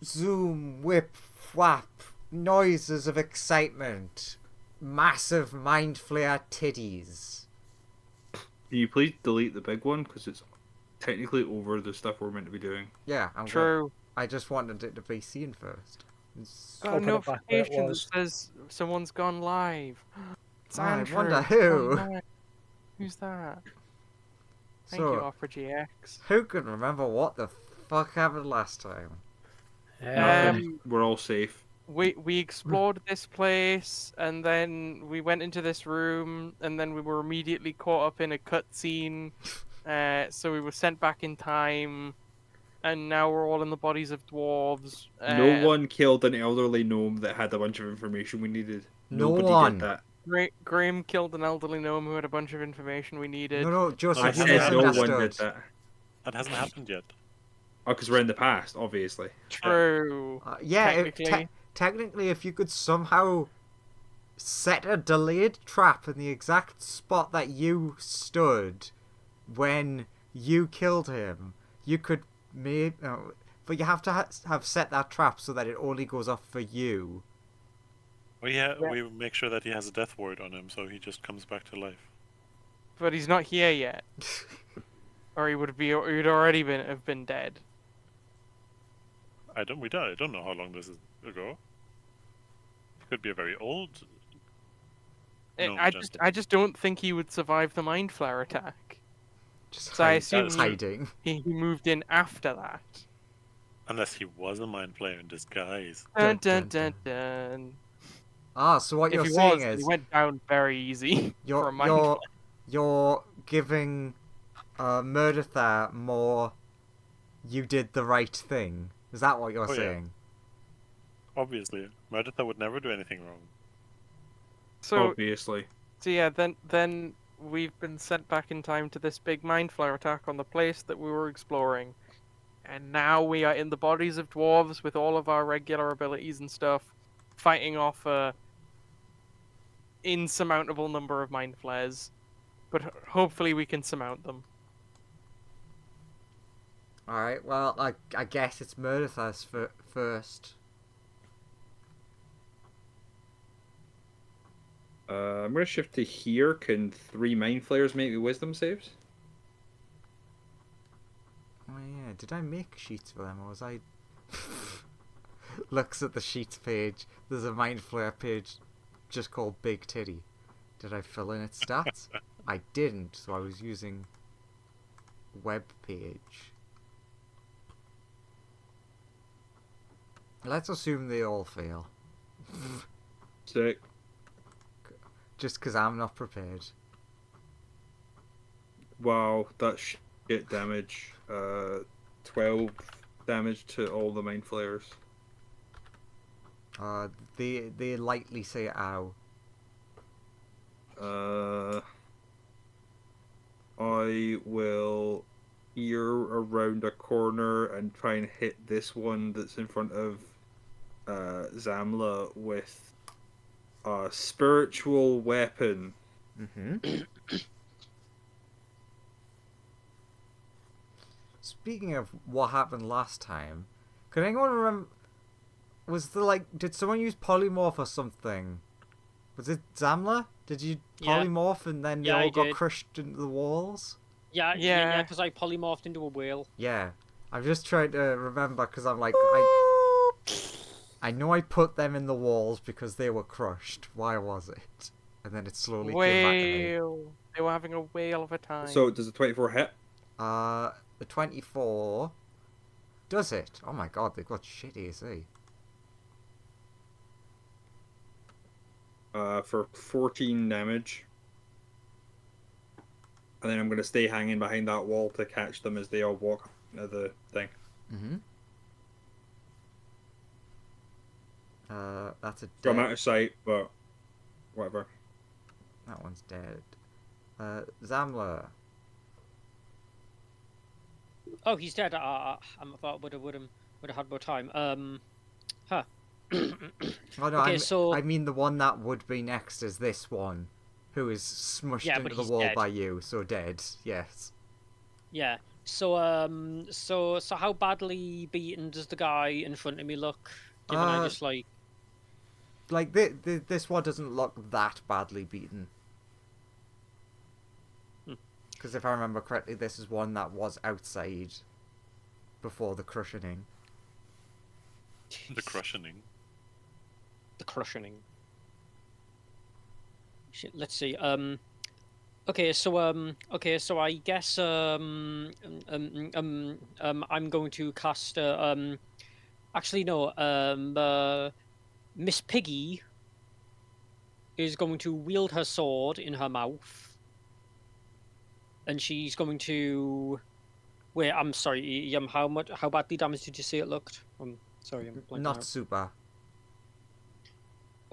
zoom, whip, whap, noises of excitement, massive mind flare titties. Can you please delete the big one? Because it's technically over the stuff we're meant to be doing. Yeah, True. I just wanted it to be seen first. Got a Open it back where it notification that was. says someone's gone live. It's I Andrew. wonder who. Oh, nice. Who's that? Thank So, you, Opera GX. who can remember what the fuck happened last time? Nothing. We're all safe. We explored this place, and then we went into this room, and then we were immediately caught up in a cutscene. So we were sent back in time, and now we're all in the bodies of dwarves. No one killed an elderly gnome that had a bunch of information we needed. No Nobody one. did that. Graham killed an elderly gnome who had a bunch of information we needed. No, Joseph, I you said no one misunderstood. did that. That hasn't happened yet. Oh, because we're in the past, obviously. True. Yeah, Technically. technically, if you could somehow set a delayed trap in the exact spot that you stood when you killed him, you could maybe. But you have to have set that trap so that it only goes off for you. Well, yeah, we make sure that he has a death ward on him, so he just comes back to life. But he's not here yet. Or he would be. He'd already have been dead. I don't know how long this is ago. It could be a very old. gnome I just don't think he would survive the mind flare attack. Just So I assume hiding. he moved in after that. Unless he was a mind player in disguise. Dun Dun, dun dun, dun dun. Ah, so what If you're he saying was, is he went down very easy for you're a mind flare. you're giving Murdertha more. You did the right thing. Is that what you're Oh, yeah. saying? Obviously, Mereditha would never do anything wrong. So Obviously. yeah, then we've been sent back in time to this big mind flare attack on the place that we were exploring. And now we are in the bodies of dwarves with all of our regular abilities and stuff, fighting off a insurmountable number of mind flares. But hopefully we can surmount them. Alright, well, I guess it's Murdertha's first. I'm going to shift to here. Can 3 mind flayers make me wisdom saves? Oh yeah, did I make sheets for them, or was I... Looks at the sheets page. There's a mind flare page just called Big Titty. Did I fill in its stats? I didn't, so I was using web page. Let's assume they all fail. Sick. Just because I'm not prepared. Wow, that's shit damage. 12 damage to all the mind flayers. They lightly say ow. I will ear around a corner and try and hit this one that's in front of Zamla with a spiritual weapon. Mm-hmm. Speaking of what happened last time, could anyone remember? Did someone use polymorph or something? Was it Zamla? Did you Yeah. polymorph and then Yeah, you I all got did. crushed into the walls? Yeah, because I polymorphed into a whale. Yeah. I'm just trying to remember because I'm like, I know I put them in the walls because they were crushed. Why was it? And then it slowly came back to me. Whale. They were having a whale of a time. So does a 24 hit? The 24... Does it? Oh my god, they've got shit AC. For 14 damage. And then I'm going to stay hanging behind that wall to catch them as they all walk into the thing. Mm-hmm. That's a So I'm dead. out of sight, but whatever. That one's dead. Zamla. Oh, he's dead. I thought would have had more time. Huh. Oh no, Okay, so- I mean the one that would be next is this one, who is smushed Yeah, but into the he's wall dead. by you, so dead. Yes. Yeah. So how badly beaten does the guy in front of me look? Given I just like. Like, this one doesn't look that badly beaten. Because if I remember correctly, this is one that was outside before the crushioning. The crushioning. The crushioning. Shit, let's see. Okay, so I guess I'm going to cast actually no, Miss Piggy is going to wield her sword in her mouth, and she's going to wait. I'm sorry. How badly damaged did you say it looked? Sorry, I'm blanking Not out. super.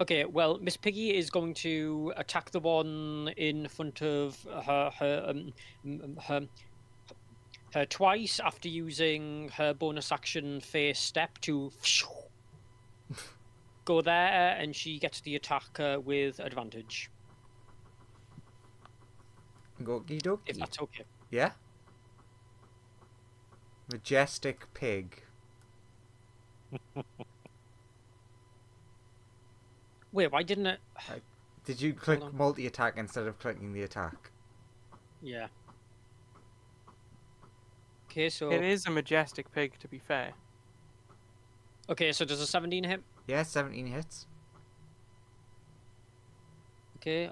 Okay, well, Miss Piggy is going to attack the one in front of her twice after using her bonus action phase step to go there, and she gets the attack with advantage. Okie dokie. If that's okay. Yeah? Majestic pig. Wait, why didn't it? Did you click on. multi-attack instead of clicking the attack? Yeah. Okay, so It is a majestic pig, to be fair. okay, so does a 17 hit? Yeah, 17 hits. Okay,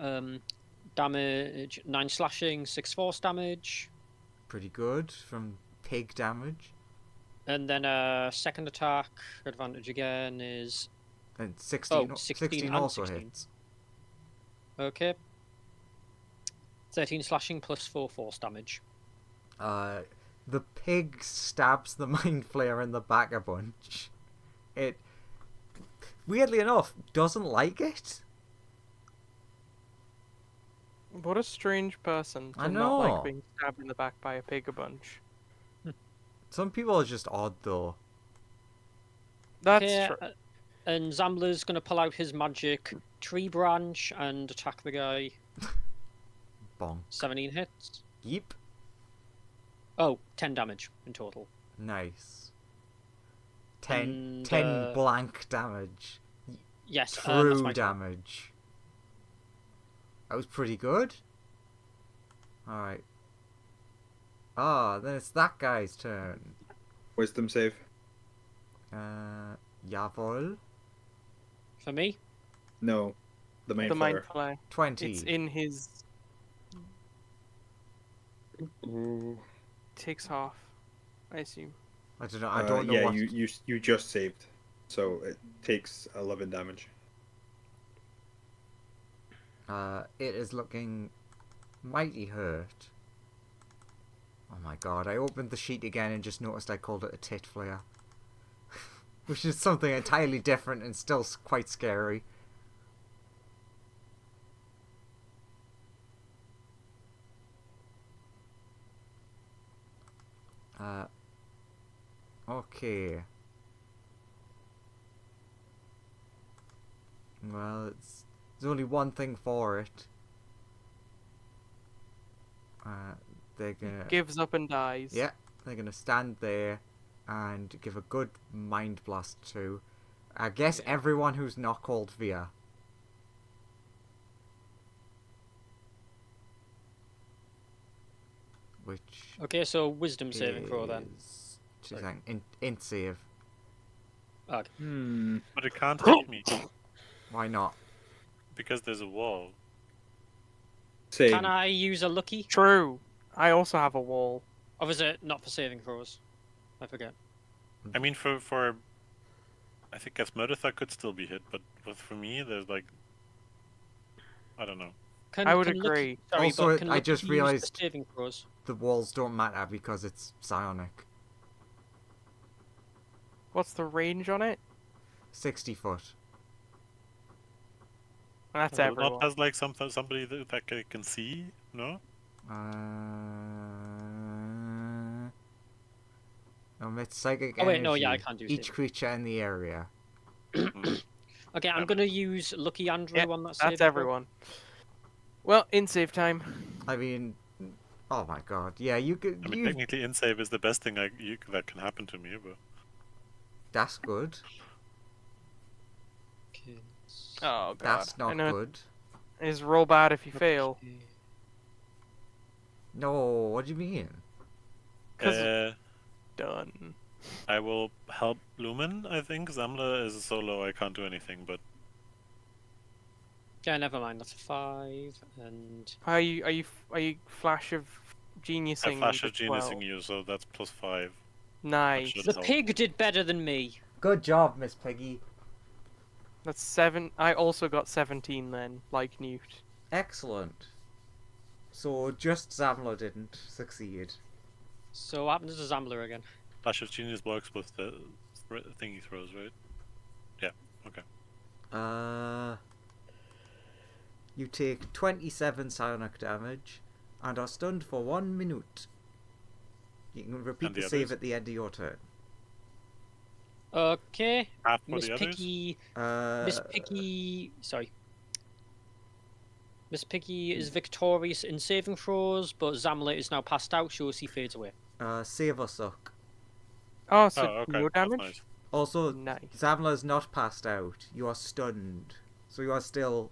damage 9 slashing, 6 force damage, Pretty good from pig damage. and then second attack advantage again is And 16, 16 and also 16. hits. okay. 13 slashing plus 4 force damage. The pig stabs the mind flayer in the back a bunch. It, weirdly enough, doesn't like it. What a strange person to I not know. like being stabbed in the back by a pig a bunch. Some people are just odd, though. That's Okay, true. and Zambler's gonna pull out his magic tree branch and attack the guy. Bonk. 17 hits. Yeep. Oh, 10 damage in total. Nice. 10 And, blank damage. Yes, that's True my turn. damage. That was pretty good. Alright. Then it's that guy's turn. Wisdom save. Jawohl. For me? No, the main The mind player. flayer. 20. It's in his. Ooh. Takes half, I assume. I don't know. I don't know yeah, what. you just saved, so it takes 11 damage. It is looking mighty hurt. Oh my god! I opened the sheet again and just noticed I called it a tit flare, which is something entirely different and still quite scary. Okay. Well, there's only one thing for it. They're gonna Gives up and dies. yeah, they're gonna stand there and give a good mind blast to, I guess, everyone who's not called Via. Which Okay, so wisdom saving throw then. is int save. Okay. But it can't hit me Why not? because there's a wall. Same. Can I use a lucky? True. I also have a wall. Or is it not for saving throws? I forget. I mean, for I think Asmoditha could still be hit, but for me, there's like, I don't know. I would Lucky- agree. sorry, Also, but can I Lucky just use the realised- saving throws. The walls don't matter because it's psionic. What's the range on it? 60 foot. That's Well, everyone. not as like somebody that can see, no? Emits psychic Oh, wait, no, energy. yeah, I can't do Each saving. creature in the area. Okay, I'm gonna use Lucky Andrew Yep, on that saving That's throw. everyone. Well, in save time. I mean, Oh my god. Yeah, you could. I mean, technically, in save is the best thing that can happen to me, but That's good. Okay. Oh god. That's I not know good. it's roll bad if you fail. Okay. No, what do you mean? Cause done. I will help Lumen. I think Zamla is a solo. I can't do anything, but Yeah, never mind. That's a 5, and Are you flash of I geniusing? flash the of geniusing 12? you, so that's +5. Nice. should the help. pig did better than me. Good job, Miss Piggy. That's 7. I also got 17 then, like Newt. Excellent. So just Zamla didn't succeed. So what happens to Zambler again? Flash of genius works with the thing he throws, right? Yeah. Okay. You take 27 psionic damage and are stunned for 1 minute. You can repeat And the the save others? at the end of your turn. Okay. Half for Miss the others. Piggy. Uh, Miss Piggy. Sorry. Miss Piggy is victorious in saving throws, but Zamla is now passed out, so he fades away. save or suck. Oh, so Oh, okay. no That's damage? nice. Also, Nice. Zamla is not passed out. You are stunned. So you are still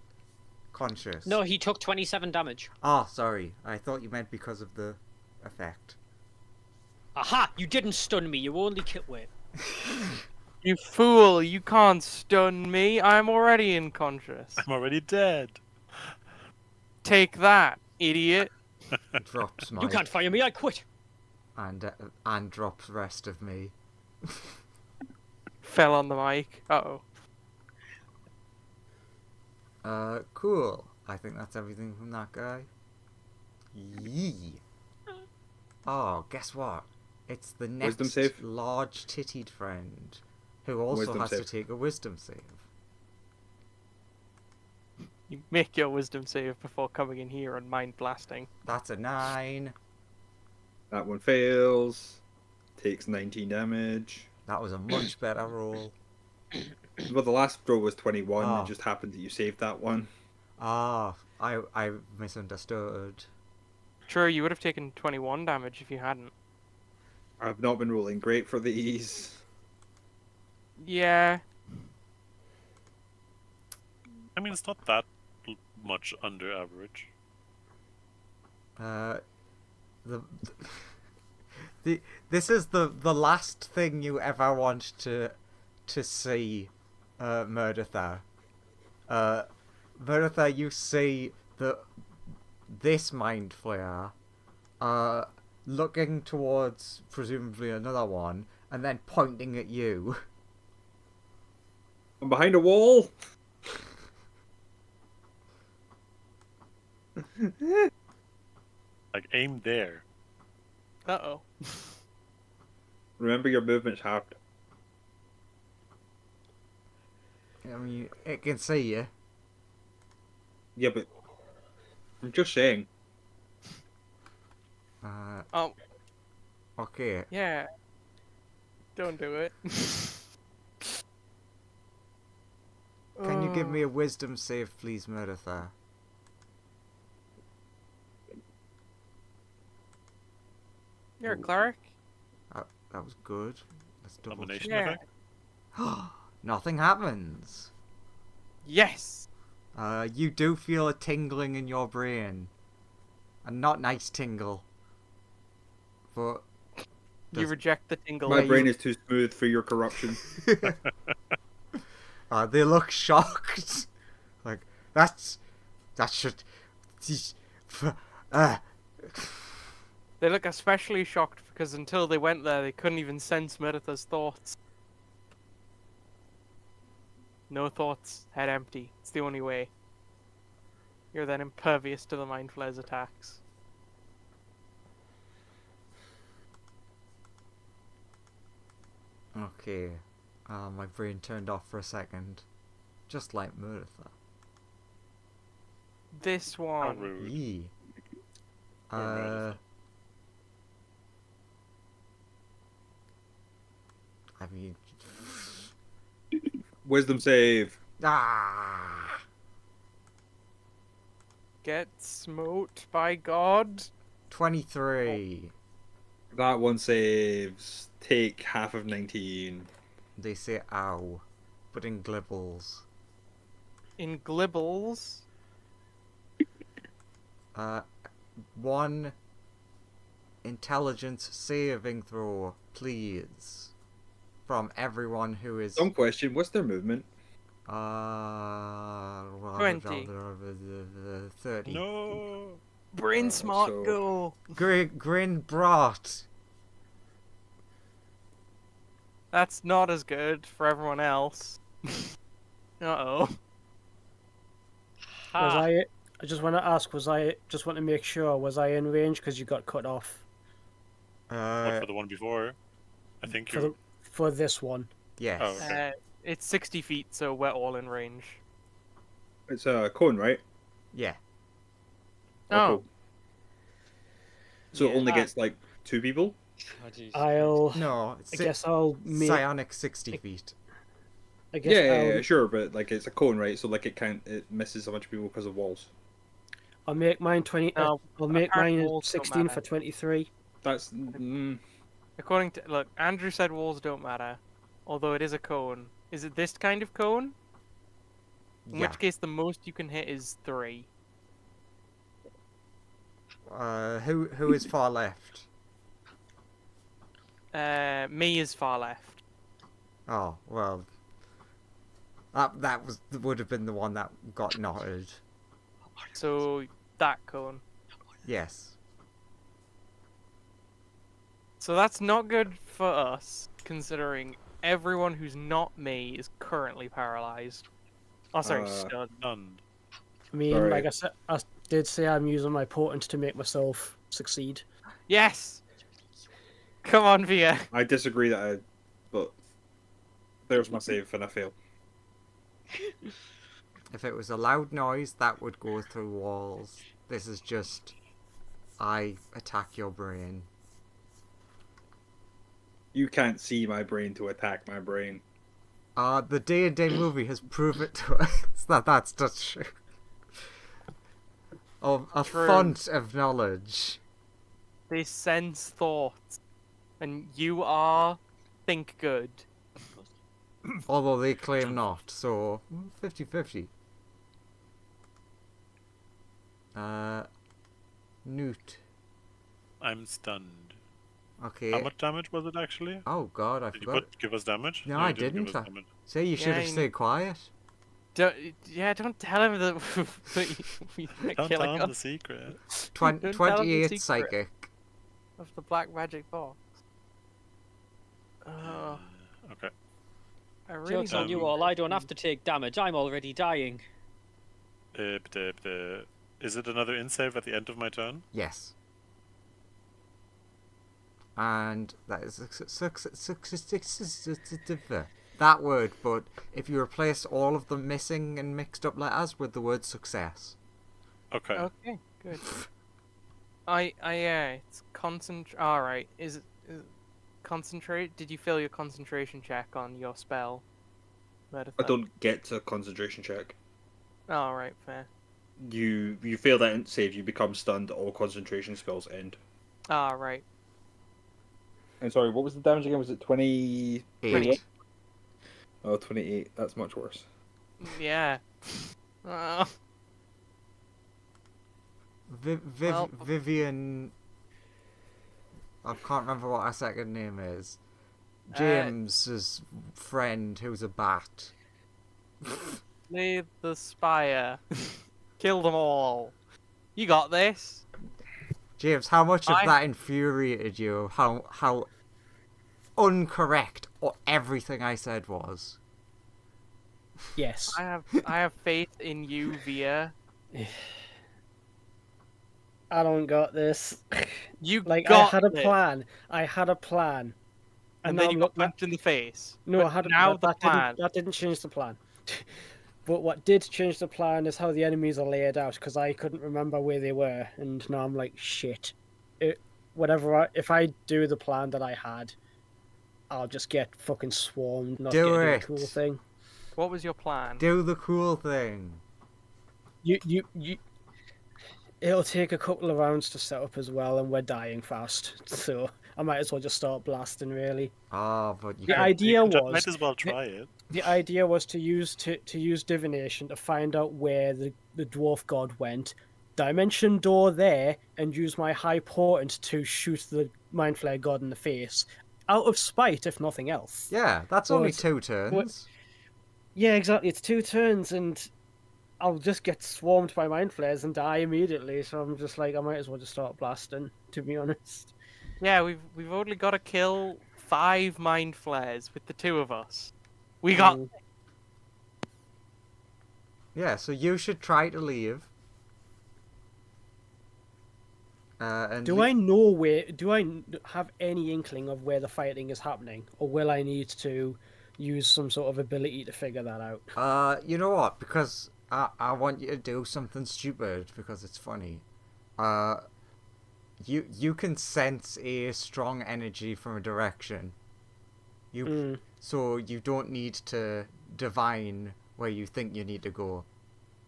conscious. No, he took 27 damage. Ah, sorry. I thought you meant because of the effect. Aha! You didn't stun me. You only killed. Wait. You fool! You can't stun me. I'm already unconscious. I'm already dead. Take that, idiot. Drops my You can't fire me. I quit. and drops rest of me. Fell on the mic. Uh-oh. Cool. I think that's everything from that guy. Yee. Oh, guess what? It's the next Wisdom save? large tittied friend who also Wisdom has to save. take a wisdom save. You make your wisdom save before coming in here and mind blasting. That's a 9. That one fails. Takes 19 damage. That was a much better roll. Well, the last throw was 21. Oh. It just happened that you saved that one. Ah, I misunderstood. Sure, you would have taken 21 damage if you hadn't. I've not been rolling great for these. Yeah. I mean, it's not that much under average. This is the last thing you ever want to see, Murdertha. Murdertha, you see this mind flayer, looking towards presumably another one, and then pointing at you. I'm behind a wall. Like, aim there. Uh-oh. Remember your movement's hard. I mean, it can see you. Yeah, but I'm just saying. Oh, Okay. yeah. Don't do it. Can you give me a wisdom save, please, Murdertha? You're a cleric? That was good. Let's double check. Domination Yeah. effect. Nothing happens. Yes! You do feel a tingling in your brain. A not nice tingle. But... You Does- reject the tingle. My you- brain is too smooth for your corruption. They look shocked. Like, that should... They look especially shocked because until they went there, they couldn't even sense Meritha's thoughts. No thoughts, head empty. It's the only way. You're then impervious to the Mind Flayer's attacks. Okay. My brain turned off for a second. Just like Murtha. This How one. rude. Yee. Poor Murtha. I mean... Wisdom save. Ah! Get smote by God. 23. That one saves. Take half of 19. They say ow, but in glibbles. In glibbles. 1 intelligence saving throw, please, from everyone who is. Some question. What's their movement? 20. 30. No. Brain smart so- goal. Grin brought. That's not as good for everyone else. Uh-oh. Ah, Was I just want to ask, just want to make sure, was I in range because you got cut off What, for the one before? I think for, you. for this one? Yes. Oh, okay. It's 60 feet, so we're all in range. It's a cone, right? Yeah. Oh. Cool. So it Yeah. only gets like 2 people? oh, jeez. No. I guess I'll make. Psionic 60 feet. I guess Yeah, sure, but like it's a cone, right? So like it misses a bunch of people because of walls. I'll make mine 20. No, I'll make apparent mine walls don't 16 for matter. 23. That's According to look, Andrew said walls don't matter, although it is a cone. Is it this kind of cone? In Yeah. which case, the most you can hit is 3. Who is far left? Me is far left. Oh well. That would have been the one that got knotted. So that cone. Yes. So that's not good for us, considering everyone who's not me is currently paralyzed. Oh, sorry, stunned. Stunned. I mean, Sorry. like I said, I did say I'm using my portent to make myself succeed. Yes! Come on, Via. I disagree but there's my save and I fail. If it was a loud noise, that would go through walls. This is just, I attack your brain. You can't see my brain to attack my brain. The D&D movie has proven to us that that's not true. Of a True. font of knowledge. They sense thoughts. And you are think good. Although they claim not, so 50-50. Newt. I'm stunned. Okay. How much damage was it actually? Oh god, I Did you forgot. give us damage? No, you I didn't give didn't. us damage. Say you should Yeah, have you- stayed quiet. Don't tell him that we're Don't killing tell him us the secret. Don't tell him the 28 secret. psychic. of the black magic box. Oh, Okay. I really Joke's on you all. I don't have to take damage. I'm already dying. Is it another in-save at the end of my turn? Yes. And that is that word, but if you replace all of the missing and mixed up letters with the word success. Okay. Okay, good. It's concentrate. All right, is it concentrate? Did you fail your concentration check on your spell? I don't get to concentration check. All right, fair. You fail that save, you become stunned. All concentration spells end. All right. And sorry, what was the damage again? Was it 20? 8. Oh, 28. That's much worse. Yeah. Oh, Well- Vivian. I can't remember what her second name is. James's friend, who's a bat. Slay the spire. Kill them all. You got this. James, how much of I- that infuriated you? How incorrect or everything I said was? Yes. I have faith in you, Via. I don't got this. You Like, got I had a this. plan. I had a plan. and now then I'm you got looking at- punched in the face. No, But I had a now that, the that plan. Didn't, that didn't change the plan. But what did change the plan is how the enemies are laid out, because I couldn't remember where they were, and now I'm like, shit. If I do the plan that I had, I'll just get fucking swarmed. Not Do get it. the cool thing. What was your plan? Do the cool thing. You. it'll take a couple of rounds to set up as well, and we're dying fast. So I might as well just start blasting. Really, Oh, but you the could... idea Might as well the- try it. the idea was to use divination to find out where the dwarf god went, dimension door there, and use my high portent to shoot the mind flare god in the face, out of spite, if nothing else. Yeah, that's Well, only it's- 2 turns. Yeah, exactly. It's 2 turns, and I'll just get swarmed by mind flares and die immediately. So I'm just like, I might as well just start blasting. To be honest. Yeah, we've only got to kill 5 mind flares with the 2 of us. We got. Mm. Yeah, so you should try to leave. And Do I know where? Do I have any inkling of where the fighting is happening, or will I need to use some sort of ability to figure that out? You know what? Because I want you to do something stupid because it's funny. You can sense a strong energy from a direction. So you don't need to divine where you think you need to go.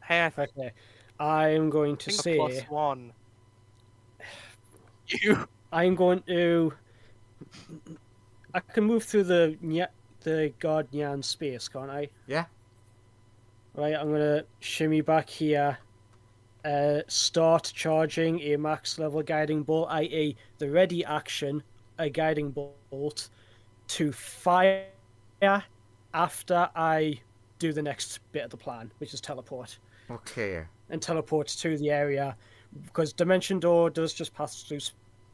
Hey, I Okay, I'm going to think say +1. You. I'm going to. I can move through the guard Nyan space, can't I? Yeah. Right, I'm gonna shimmy back here. Start charging a max level guiding bolt, i.e., the ready action, a guiding bolt, to fire after I do the next bit of the plan, which is teleport. Okay. And teleport to the area, because Dimension Door does just pass through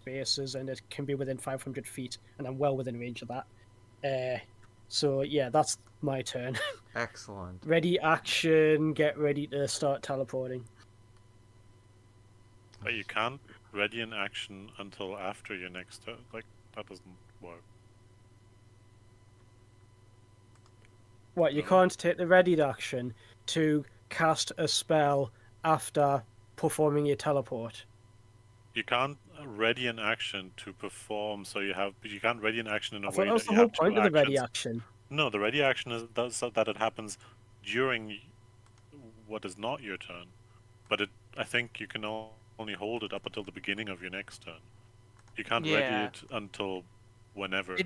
spaces and it can be within 500 feet, and I'm well within range of that. So yeah, that's my turn. Excellent. Ready action, get ready to start teleporting. But you can't ready an action until after your next turn. Like, that doesn't work. What, you can't take the ready action to cast a spell after performing your teleport? You can't ready an action to perform, so you can't ready an action in a I way thought that was that the you whole have two point of the ready actions. action. No, the ready action is that it happens during what is not your turn. But I think you can only hold it up until the beginning of your next turn. You can't ready Yeah. it until whenever.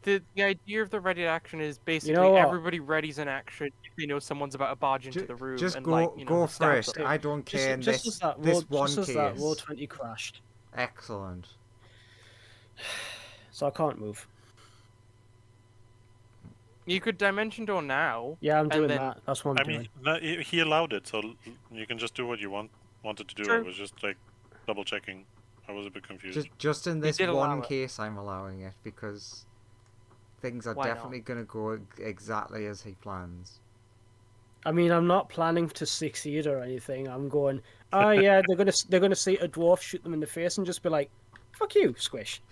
The idea of the ready action is basically know what? everybody readies an action if they know someone's about to barge into the room. Just and, go like, you know, go stab first. them. I don't care in Just this as that, this roll, one just as case. that, roll 20 crashed, Excellent. so I can't move. You could dimension door now. Yeah, I'm And doing then- that. That's what I'm I doing. mean, no, he allowed it, so you can just do what you wanted to do. True. I was just like double checking. I was a bit confused. Just in this did allow one it. case, I'm allowing it because things are Why not? definitely going to go exactly as he plans. I mean, I'm not planning to succeed or anything. I'm going, oh yeah, they're gonna see a dwarf, shoot them in the face, and just be like, "Fuck you, squish."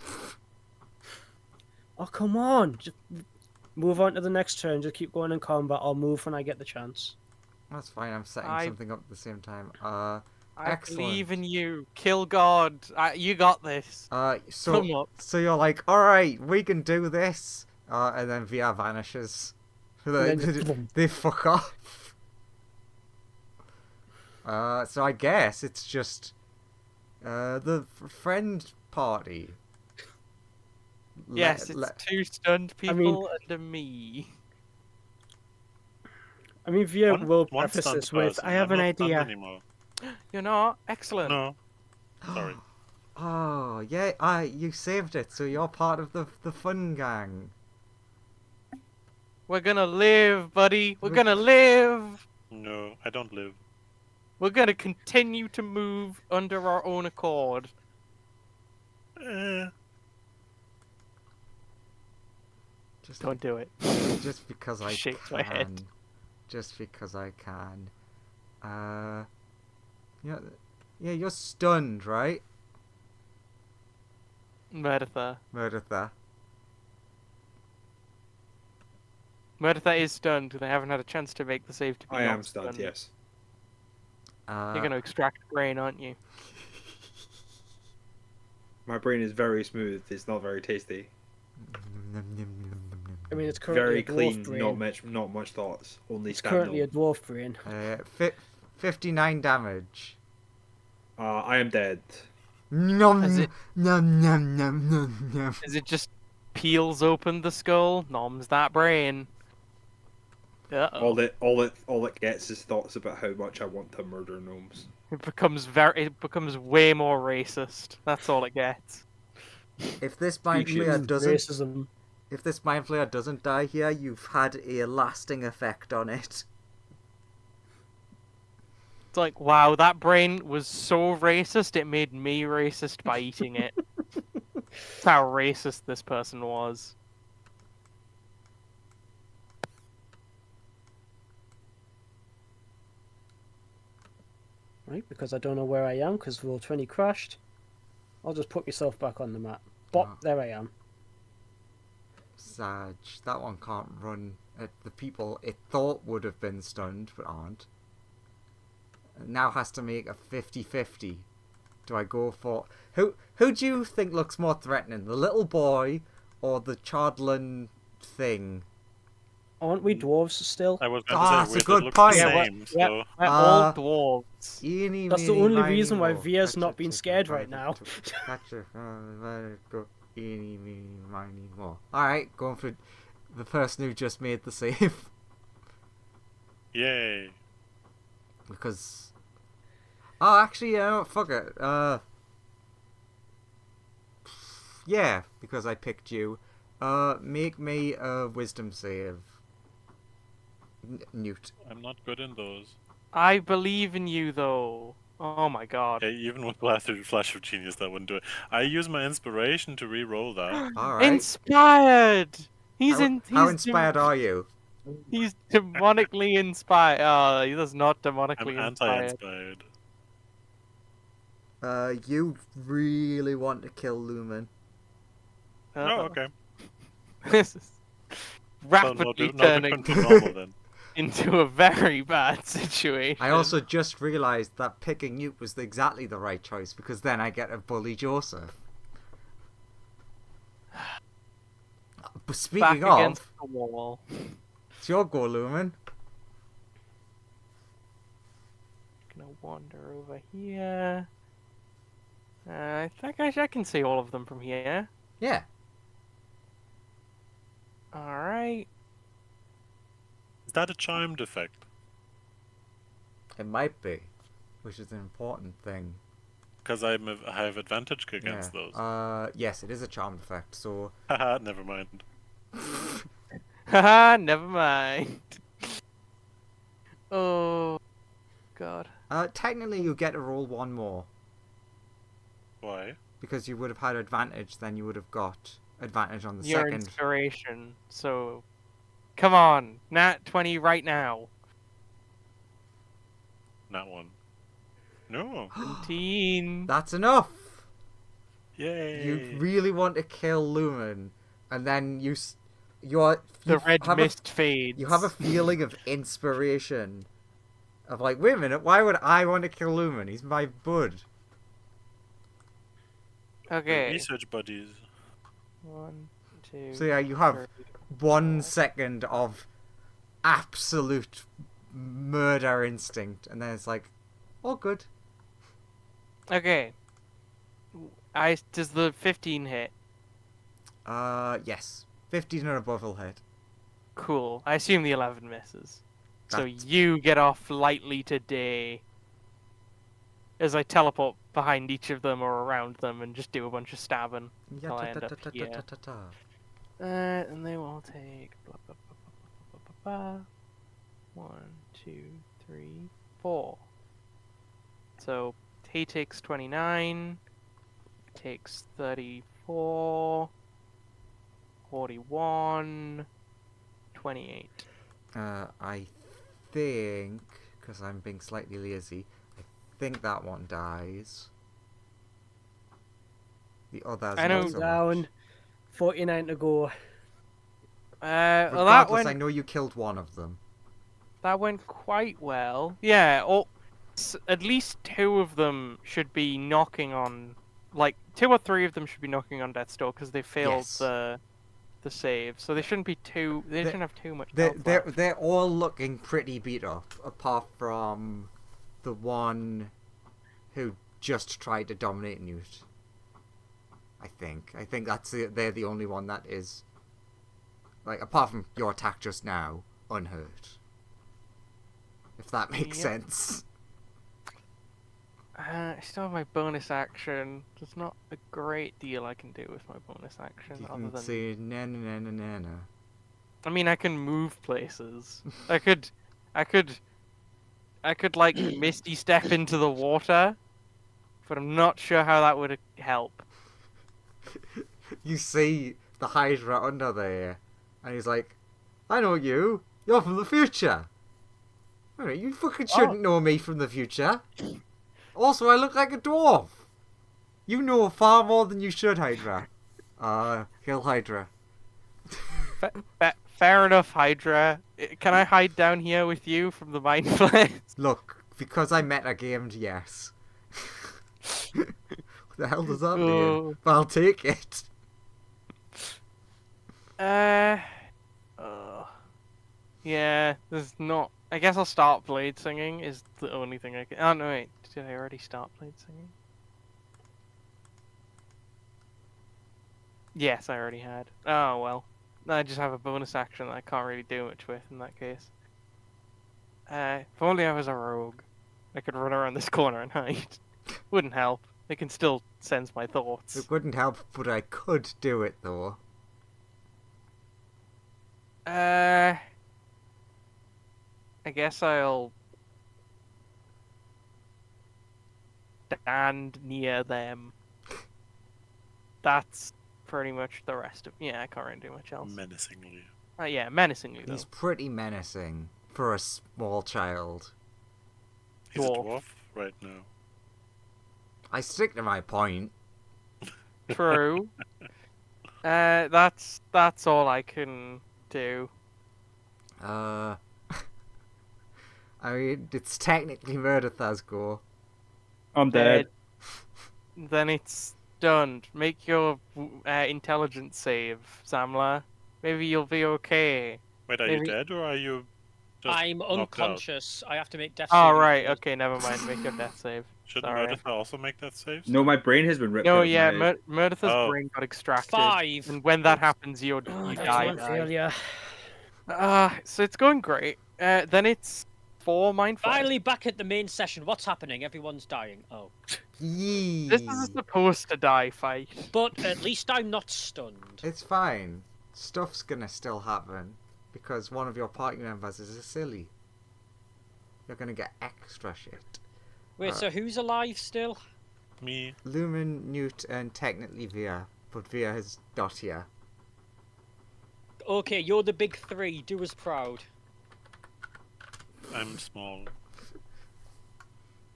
Oh come on, just move on to the next turn. Just keep going in combat. I'll move when I get the chance. That's fine. I'm setting I- something up at the same time. I Excellent. believe in you. Kill God. You got this. So Come up. so you're like, all right, we can do this. And then VR vanishes. They, And then just boom. they fuck off. So I guess it's just the friend party. Yes, it's 2 stunned people mean- under me. I mean, Via will One preface stunned this with, person, "I have I'm an not stunned idea." anymore. You're not? Excellent. No. Sorry. Oh yeah, you saved it. So you're part of the fun gang. We're gonna live, buddy. We're gonna live. No, I don't live. We're gonna continue to move under our own accord. Just Don't do it. just because I Shakes can. my head. Just because I can. Yeah, you're stunned, right, Murdertha. Mereditha? Murdertha is stunned. They haven't had a chance to make the save to be I not am stunned, yes. You're gonna extract brain, aren't you? My brain is very smooth. It's not very tasty. I mean, it's currently Very a dwarf clean. brain. Not much thoughts. Only It's currently a stamina. dwarf brain. 59 damage. I am dead. Nom, As it- nom, nom, nom, nom, nom. As it just peels open the skull, noms that brain. All Uh-oh. it gets is thoughts about how much I want to murder gnomes. It becomes way more racist. That's all it gets. If this mind flayer Mm, doesn't, racism. if this mind flayer doesn't die here, you've had a lasting effect on it. It's like, wow, that brain was so racist, it made me racist by eating it. That's how racist this person was. Right, because I don't know where I am, because Roll20 crashed. I'll just put myself back on the map. Bop, Ah. there I am. Sag, that one can't run at the people it thought would have been stunned, but aren't. It now has to make a 50-50. Do I go for... Who do you think looks more threatening? The little boy or the Chardlin thing? Aren't we dwarves still? I was going Ah, to that's say, a weird, good it looks point. the Yeah, same, yeah. so... We're Uh, all dwarves. Eeny, That's the meeny, only miny, reason why moe. Via's not Catch been a scared chicken right by now. the catch a let it go. Eeny, meeny, miny, moe. Alright, going for the person who just made the save. Yay. Because... Oh, actually, fuck it. Yeah, because I picked you. Make me a wisdom save. Newt. I'm not good in those. I believe in you, though. Oh my god. Yeah, even with Flash of Genius, that wouldn't do it. I use my inspiration to re-roll that. Alright. Inspired! How inspired are you? He's demonically inspired. Oh, he is not I'm demonically inspired. anti-inspired. You really want to kill Lumen. Oh, okay. This is So rapidly no turning different to normal then. into a very bad situation. I also just realised that picking Newt was exactly the right choice, because then I get a bully Joseph. But back speaking against of, the wall. it's your go, Lumen. Gonna wander over here. I think I can see all of them from here. Yeah. Alright. Is that a charmed effect? It might be, which is an important thing. Because I have advantage against Yeah. those. Yes, it is a charmed effect. So, Haha, never mind. Haha, never mind. Oh, God. technically, you get to roll one more Why? because you would have had advantage. Then you would have got advantage on the Your second. inspiration. So, come on, Nat 20 right now. Not one. No. 17. That's enough. Yay. You really want to kill Lumen, and then you have The red a, mist fades. you have a feeling of inspiration, of like, wait a minute, why would I want to kill Lumen? He's my bud. We're Okay. research buddies. 1, 2. So yeah, you have 3. 1 second of absolute murder instinct, and then it's like, all good. Okay. Does the 15 hit? Yes, 15 and above will hit. Cool. I assume the 11 misses. So That's- you get off lightly today. As I teleport behind each of them or around them and just do a bunch of stabbing. Till I end up here. And they will take blah, blah, blah, blah, blah, blah, blah. 1, 2, 3, 4. So he takes 29, takes 34, 41, 28. I think, because I'm being slightly lazy, I think that one dies. The others I know- not so Down. much. 49 to go. Well, that Regardless, I went know you killed one of them. quite well. Yeah, at least 2 of them should be knocking on, like 2 or 3 of them should be knocking on death's door because they failed Yes. the save. So they shouldn't be too. They They- shouldn't have too much. They're, health they're, left. they're all looking pretty beat up, apart from the one who just tried to dominate Newt. I think they're the only one that is, like, apart from your attack just now, unhurt. If that makes sense. I still have my bonus action. There's not a great deal I can do with my bonus action You other can than. say na na na na na na. I mean, I can move places. I could like Misty Step into the water, but I'm not sure how that would help. You see the Hydra under there, and he's like, I know you. You're from the future. Alright, you fucking shouldn't know me from the future. Also, I look like a dwarf. You know far more than you should, Hydra. Kill Hydra. Fair enough, Hydra. Can I hide down here with you from the mind flares? Look, because I metagamed, yes. What the hell does that mean? Oh. But I'll take it. Yeah, there's not. I guess I'll start blade singing. Is the only thing I can. Oh no, wait. Did I already start blade singing? Yes, I already had. Oh well. I just have a bonus action that I can't really do much with in that case. If only I was a rogue, I could run around this corner and hide. Wouldn't help. They can still sense my thoughts. It wouldn't help, but I could do it though. I guess I'll stand near them. That's pretty much the rest of. Yeah, I can't really do much else. Menacingly. Yeah, menacingly though. He's pretty menacing for a small child. He's a Dwarf. dwarf right now. I stick to my point. True. That's all I can do. I mean, it's technically murder, Thasgor. I'm dead. Then it's done. Make your intelligence save, Samla. Maybe you'll be okay. Wait, are Maybe- you dead or are you just I'm knocked out? unconscious. I have to make death. Oh saving right, throws. okay, never mind. Make your death save. Shouldn't Sorry. Meredith also make that save? No, my brain has been ripped out No, of yeah, my head. Murder's Oh. brain got extracted. 5. And when that happens, you Oh, that's die. one failure. So it's going great. Then it's 4 mind flayers. Finally back at the main session. What's happening? Everyone's dying. Oh. Yee. This is a supposed to die fight. But at least I'm not stunned. It's fine. Stuff's gonna still happen because one of your party members is a silly. You're gonna get extra shit. Wait, so who's alive still? Me. Lumen, Newt, and technically Via, but Via is not here. Okay, you're the big 3. Do us proud. I'm small.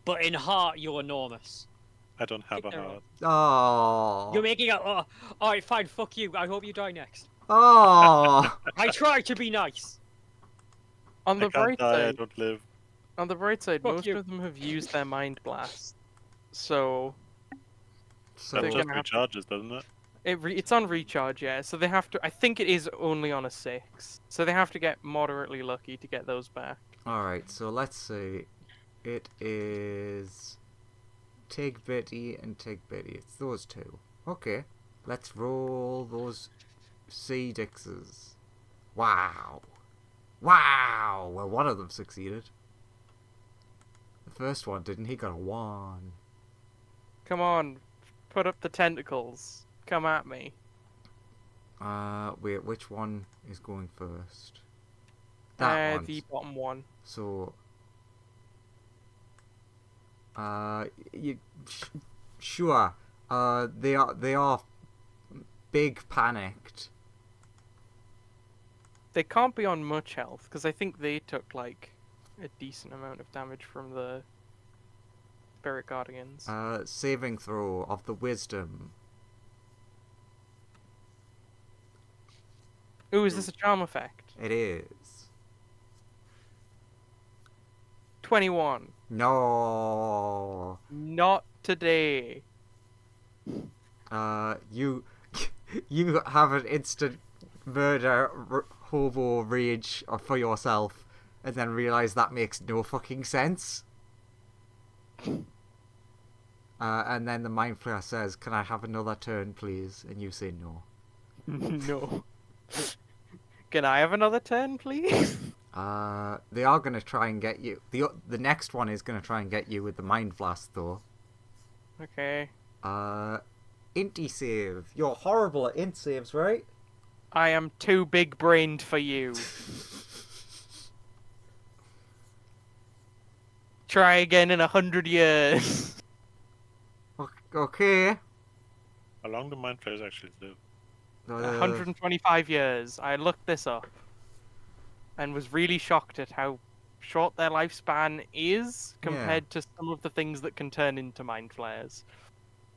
But in heart, you're enormous. I don't have a They're heart. Oh. You're making a. Oh, alright, fine. Fuck you. I hope you die next. Oh. I try to be nice. On the I can't bright die, I side, don't live. on the bright side, Fuck most you. of them have used their mind blast. So So They're That just gonna have to- recharges, doesn't it? it's on recharge, yeah. So they have to. I think it is only on a 6. So they have to get moderately lucky to get those back. Alright, so let's see. It is Tig Bitty and Tig Bitty. It's those two. Okay. Let's roll those C-dixes. Wow. Wow! Well, one of them succeeded. The first one didn't. He got a 1. Come on, put up the tentacles. Come at me. Wait, which one is going first? That one. The bottom one. So, sure. They are big panicked. They can't be on much health because I think they took like a decent amount of damage from the Spirit Guardians. Saving throw of the wisdom. Ooh, is this a charm effect? It is. 21. No. Not today. You you have an instant murder hobo rage for yourself, and then realize that makes no fucking sense. And then the mind flayer says, "Can I have another turn, please?" And you say no. No. Can I have another turn, please? They are gonna try and get you. The next one is gonna try and get you with the mind blast, though. Okay. Inty save. You're horrible at int saves, right? I am too big-brained for you. Try again in 100 years. Okay. How long do mind flayers actually live? 125 years. I looked this up and was really shocked at how short their lifespan is compared to some of the things that can turn into mind flayers.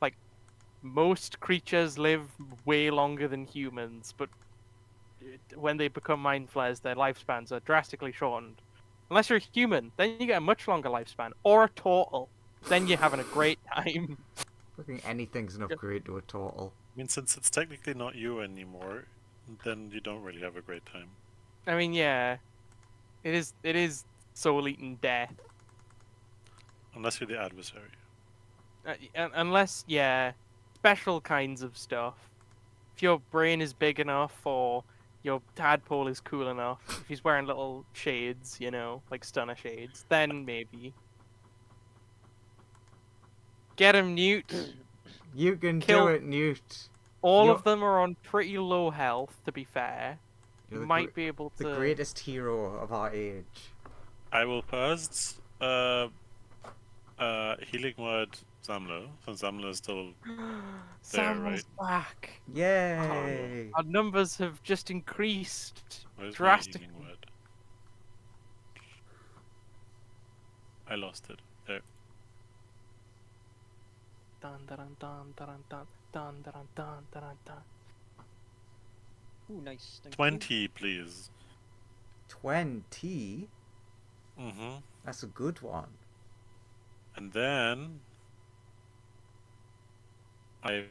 Like, most creatures live way longer than humans, but when they become mind flayers, their lifespans are drastically shortened. Unless you're a human, then you get a much longer lifespan, or a turtle. Then you're having a great time. I think anything's an upgrade to a turtle. I mean, since it's technically not you anymore, then you don't really have a great time. I mean, yeah, it is soul-eating death. Unless you're the adversary. Unless, yeah, special kinds of stuff. If your brain is big enough, or your tadpole is cool enough, if he's wearing little shades, you know, like stunner shades, then maybe. Get him, Newt. You can Kill- do it, Newt. All You're- of them are on pretty low health, to be fair. You're You the might be able to... The greatest hero of our age. I will first healing word Samlo, since Samlo is still Samuel's back. Yay! Our numbers have just increased where's my drastically. healing word? I lost it. There. Dun, dun, dun, dun, dun, dun, dun, dun, dun, dun. Ooh, nice. Thank you. 20, please. 20? Mm-hmm. That's a good one. And then I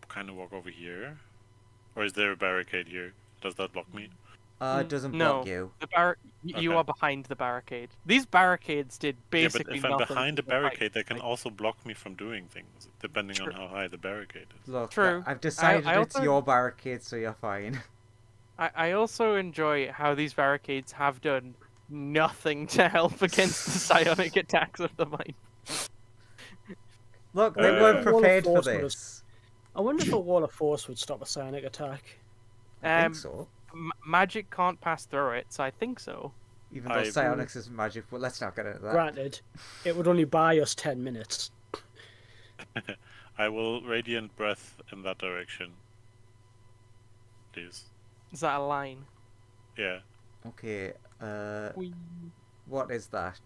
kind of walk over here. Or is there a barricade here? Does that block me? It doesn't No. block you. You Okay. are behind the barricade. These barricades did Yeah, basically but if I'm nothing behind to the the fight. barricade, they can Like, also block me from doing things, depending on True. how high the barricade is. Look, True. I've decided I it's also- your barricade, so you're fine. I also enjoy how these barricades have done nothing to help against the psionic attacks of the mind. Look, they Uh, weren't Wall of prepared for Force would have- this. I wonder if a wall of force would stop a psionic attack. I think so. Magic can't pass through it, so I think so. Even though I- psionics is magic, but let's not get into that. Granted, it would only buy us 10 minutes. I will radiant breath in that direction. Please. Is that a line? Yeah. Okay, Whee. what is that?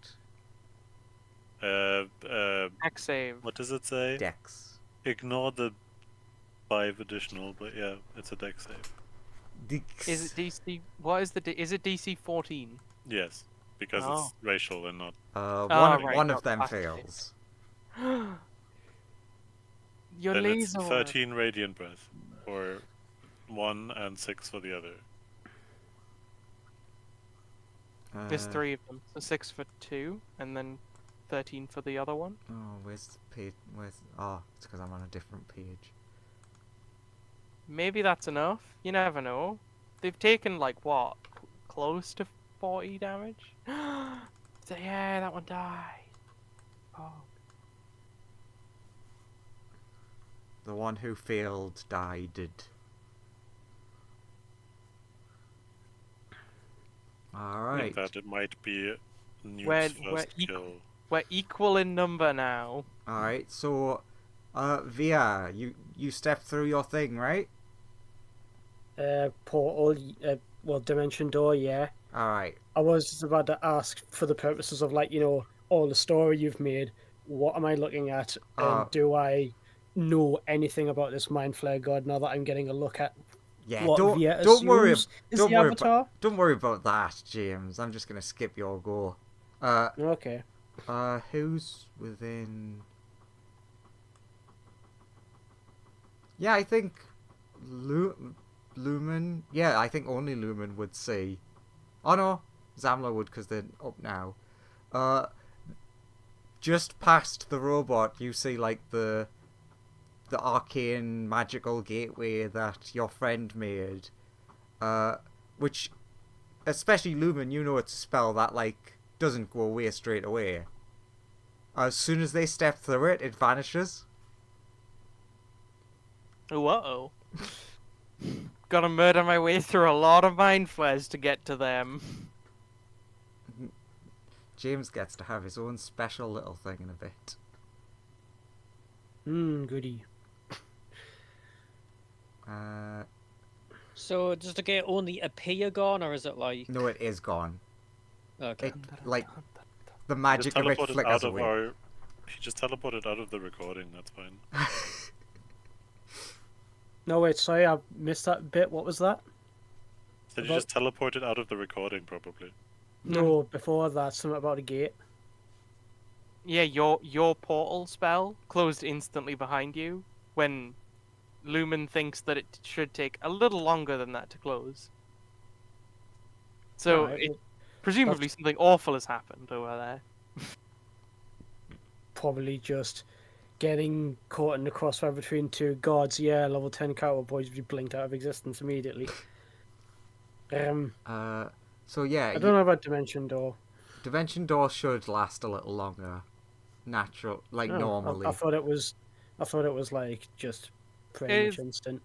X save. What does it say? Dex. Ignore the 5 additional, but yeah, it's a dex save. Dex. Is it DC? What is the? Is it DC 14? Yes, because Oh. it's racial and not. right, One not of them classic. fails. Your Then it's laser. 13 radiant breath, or 1 and 6 for the other. There's Uh, 3 of them, so 6 for 2, and then 13 for the other one. Oh, where's the page? Oh, it's because I'm on a different page. Maybe that's enough. You never know. They've taken like what, close to 40 damage. So, yeah, that one died. Oh, The one who failed died. I Alright. think that it might be Newt's We're first kill. we're equal in number now. Alright, so, Via, you stepped through your thing, right? Portal, well, dimension door, yeah. Alright. I was just about to ask, for the purposes of, like, you know, all the story you've made, what am I looking at? And do I know anything about this Mind Flare God now that I'm getting a look at Yeah, what don't Via worry. assumes is Don't the worry Avatar? Don't worry about that, James. I'm just gonna skip your go. Okay. Who's within? Yeah, I think Lumen. Yeah, I think only Lumen would see. Oh no, Zamla would because they're up now. just past the robot, you see like the arcane magical gateway that your friend made, which, especially Lumen, you know it's a spell that like doesn't go away straight away. As soon as they step through it, it vanishes. Uh-oh. Gotta murder my way through a lot of mind flares to get to them. James gets to have his own special little thing in a bit. Goody. So does the gate only appear gone, or is it like? No, it is gone. Okay. It, like, the Just magic of it teleported flickers out of away. our. He just teleported out of the recording. That's fine. No, wait, sorry, I missed that bit. What was that? So you About- just teleported out of the recording, probably. No, before that, something about a gate. Yeah, your portal spell closed instantly behind you when Lumen thinks that it should take a little longer than that to close. So Right, well, presumably something awful has happened over there. probably just getting caught in the crossfire between two gods. Yeah, level 10 cowboys be blinked out of existence immediately. So yeah, I don't know about Dimension Door. Dimension Door should last a little longer. Natural, like Oh, normally. I thought it was like just pretty It much is- instant.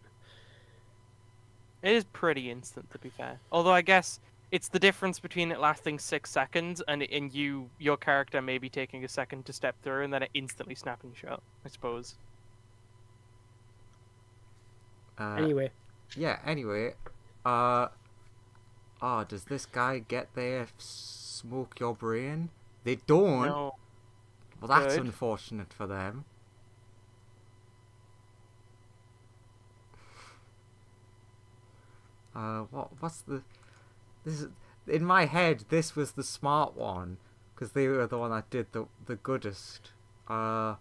It is pretty instant, to be fair. Although I guess it's the difference between it lasting 6 seconds and your character maybe taking a second to step through and then it instantly snapping shut, I suppose. Anyway, Yeah, anyway, does this guy get there, smoke your brain? They don't. No. Well, that's Good. unfortunate for them. What's the... This is... In my head, this was the smart one, because they were the one that did the goodest. I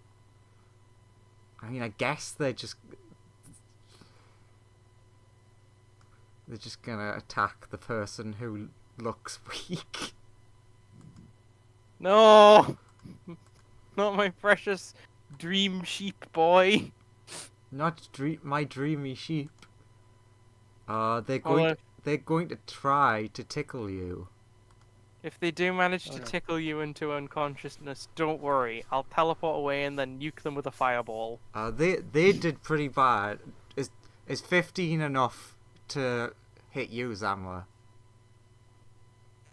mean, I guess they're just gonna attack the person who looks weak. No! Not my precious dream sheep boy. Not my dreamy sheep. They're Although, going to try to tickle you. if they do manage to Oh, no. tickle you into unconsciousness, don't worry. I'll teleport away and then nuke them with a fireball. They did pretty bad. Is 15 enough to hit you, Zamla?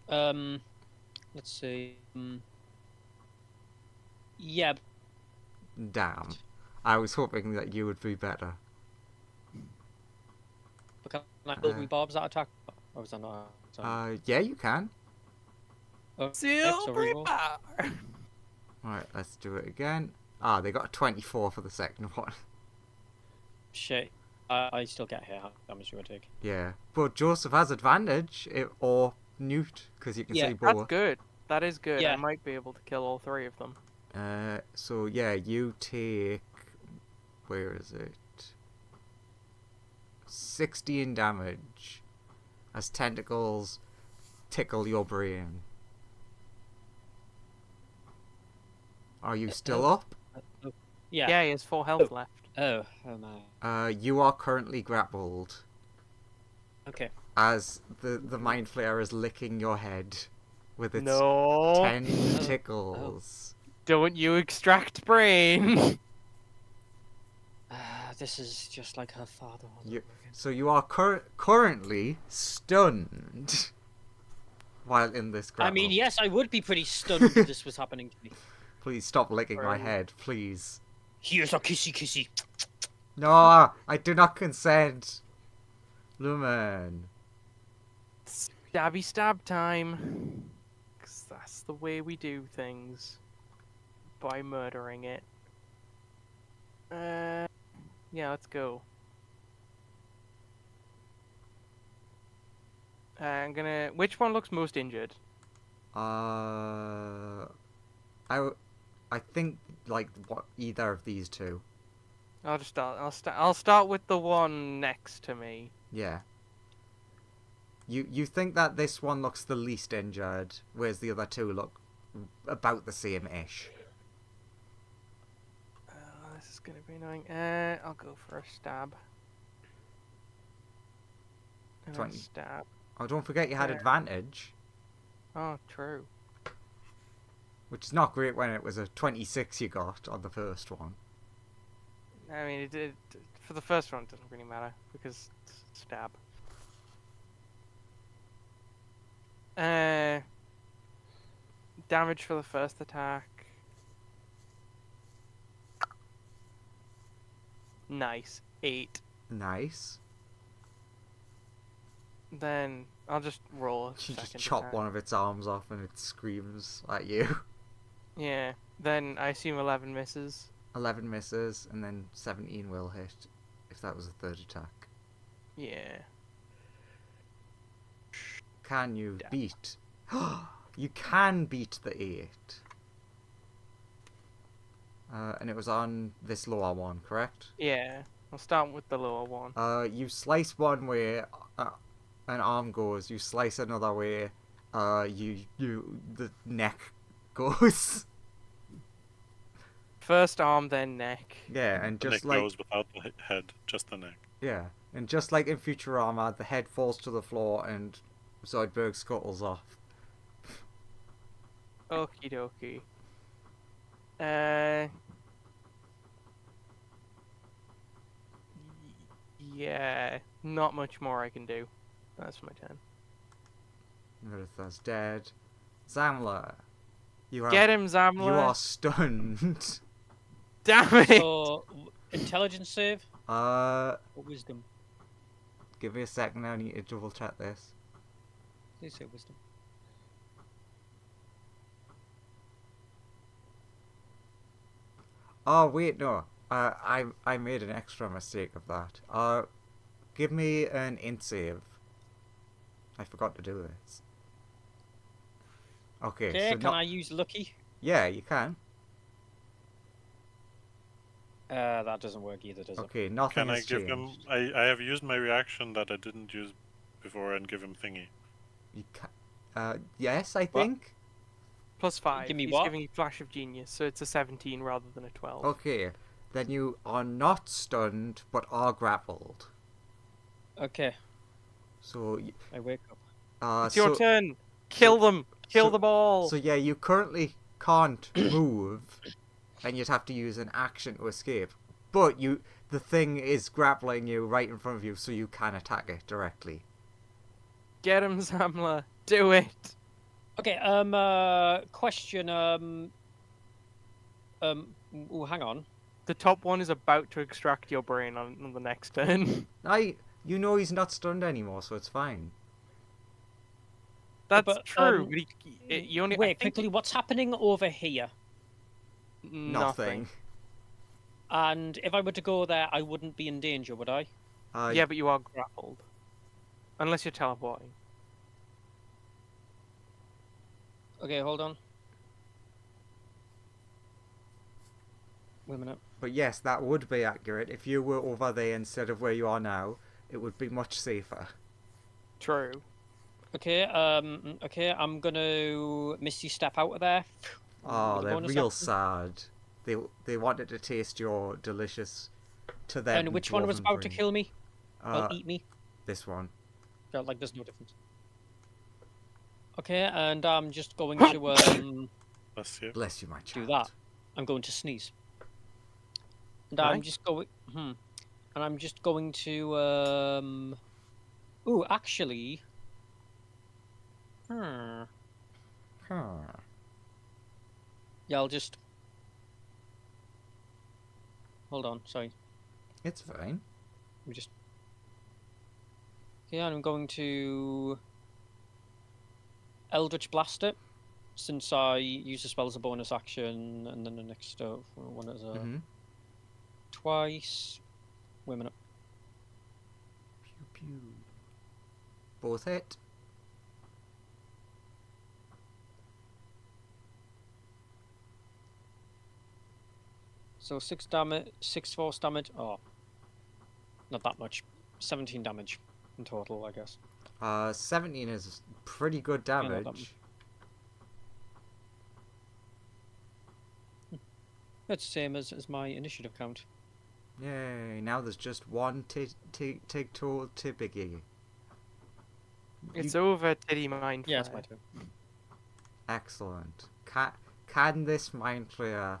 Let's see. Yeah, Damn. I was hoping that you would be better. but can I build rebarbs that attack? Or was that not? Yeah, you can. Silver reroll. bar! Alright, let's do it again. They got a 24 for the second one. Shit. I still get hit. How damage do I take? Yeah. But Joseph has advantage, or Newt, because you can Yeah, see That's both. good. That is good. Yeah. I might be able to kill all 3 of them. So yeah, you take... Where is it? 16 damage as tentacles tickle your brain. Are you still up? Yeah. Yeah, he has 4 health left. Oh my. You are currently grappled Okay. as the Mind Flayer is licking your head with its No! tentacles. Don't you extract brain! This is just like her father. all You- over again. So you are currently stunned while in this grapple. I mean, yes, I would be pretty stunned if this was happening to me. Please stop licking my Um, head, please. Here's a kissy kissy. No, I do not consent. Lumen. Stabby stab time. 'Cause that's the way we do things. By murdering it. Yeah, let's go. I'm gonna... Which one looks most injured? I think like either of these two. I'll just start. I'll start with the one next to me. Yeah. You think that this one looks the least injured, whereas the other two look about the same-ish. gonna be annoying. I'll go for a stab. And a 20. stab. Oh, don't forget you had Yeah. advantage, Oh, true. which is not great when it was a 26 you got on the first one. I mean, it did. For the first one, it doesn't really matter because it's stab. Damage for the first attack. Nice. 8. Nice. Then I'll just roll a You second just chop attack. one of its arms off and it screams at you. Yeah. Then I assume 11 misses. 11 misses, and then 17 will hit if that was a third attack. Yeah. Can you Damn. beat? You can beat the 8. And it was on this lower one, correct? Yeah. I'll start with the lower one. You slice one way, an arm goes. You slice another way, the neck goes. First arm, then neck. Yeah, and The just neck like goes without the head, just the neck. yeah, and just like in Futurama, the head falls to the floor and Zoidberg scuttles off. Okie dokie. Yeah, not much more I can do. That's my turn. Meritha's dead. Zamla, you are Get him, Zamla! you are stunned. Damn it! So, intelligence save or wisdom? Give me a second. I need to double check this. Please say wisdom. Oh wait, no. I made an extra mistake of that. Give me an int save. I forgot to do this. Okay, Okay, so can not... I use lucky? Yeah, you can. That doesn't work either, does it? Okay, nothing Can I has give him? changed. I have used my reaction that I didn't use before and give him thingy. You yes, I think. +5. Give me He's what? giving you Flash of Genius, so it's a 17 rather than a 12. Okay, then you are not stunned, but are grappled. Okay, So, I wake up. It's your turn! Kill them! Kill so- them all! So yeah, you currently can't move, and you'd have to use an action to escape. But the thing is grappling you right in front of you, so you can attack it directly. Get him, Zamla! Do it! Okay, question, ooh, hang on. The top one is about to extract your brain on the next turn. You know he's not stunned anymore, so it's fine. That's But, true, but you only... I Wait, think quickly, what's happening over here? Nothing. And if I were to go there, I wouldn't be in danger, would I? Yeah, but you are grappled. Unless you're teleporting. Okay, hold on. Wait a minute. But yes, that would be accurate. If you were over there instead of where you are now, it would be much safer. True. Okay, okay, I'm gonna Misty step out of there. Oh, With a they're bonus real action. sad. They wanted to taste your delicious to them. And which one was dwarven about to brain. kill me? Uh, Or eat me? This one. Felt like there's no difference. Okay, and I'm just going to Bless you. Bless you, my do child. that. I'm going to sneeze. And Right. I'm just going and I'm just going to ooh, actually Huh. yeah, I'll just hold on, sorry. It's fine. Let me just yeah, I'm going to Eldritch Blast it, since I use the spell as a bonus action, and then the next one is a Mhm. twice. Wait a minute. Pew pew. Both hit. So 6 damage, 6 force damage. Oh, not that much. 17 damage in total, I guess. 17 is pretty good not that damage. It's the same as my initiative count. Yay! Now there's just one Tig-Toe Tibiggy. It's over, Titty Mind Yeah, it's Flayer. my turn. Excellent. Can this Mind Flayer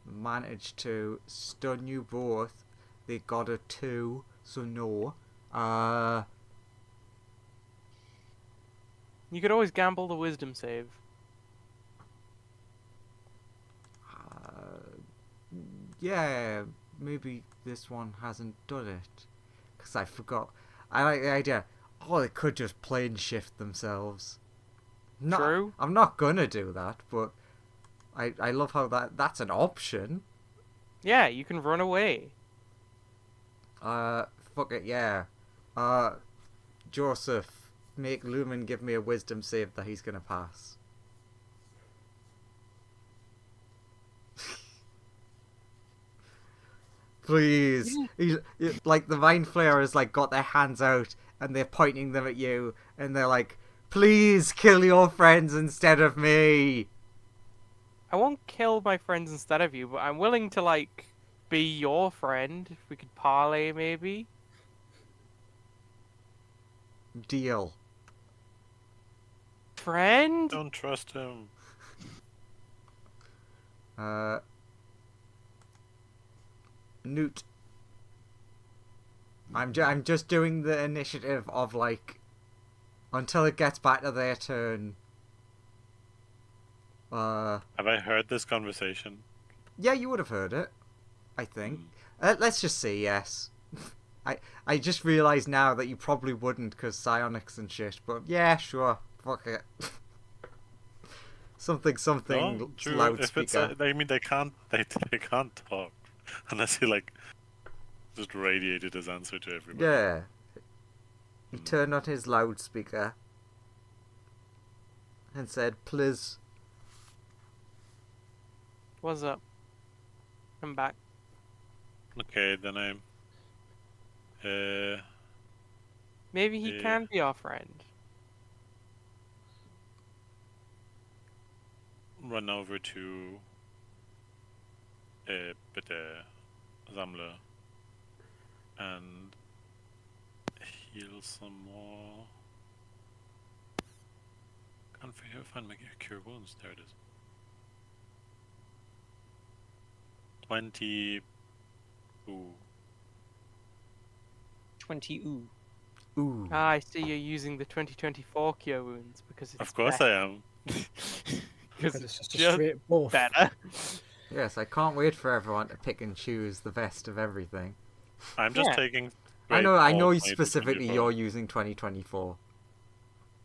manage to stun you both? They got a 2, so no. You could always gamble the wisdom save. Yeah, maybe this one hasn't done it. Because I forgot. I like the idea. Oh, they could just plane shift themselves. True. I'm not gonna do that, but I love how that's an option. Yeah, you can run away. Fuck it, yeah. Joseph, make Lumen give me a wisdom save that he's gonna pass. Please. Like, the Mind Flayer has, like, got their hands out, and they're pointing them at you, and they're like, please kill your friends instead of me. I won't kill my friends instead of you, but I'm willing to, like, be your friend. If we could parlay, maybe. Deal. Friend? Don't trust him. Newt. I'm just doing the initiative of, like, until it gets back to their turn. Have I heard this conversation? Yeah, you would have heard it, I think. Let's just say yes. I just realised now that you probably wouldn't because psionics and shit, but yeah, sure. Fuck it. something No, true. If it's loudspeaker. I mean, they can't talk unless he like just radiated his answer to everybody. Yeah. He turned on his loudspeaker and said, please. What's up? I'm back. Okay, then I'm. Maybe he Yeah. can be our friend. Run over to bitte Sammler and heal some more. Can't find my cure wounds. There it is. 20. Ooh. 20 ooh. Ooh. Ah, I see you're using the 2024 cure wounds because it's Of course I am. Because It's just a just straight buff. better. Yes, I can't wait for everyone to pick and choose the best of everything. I'm just Yeah. taking. I straight know all specifically 2024. you're using 2024.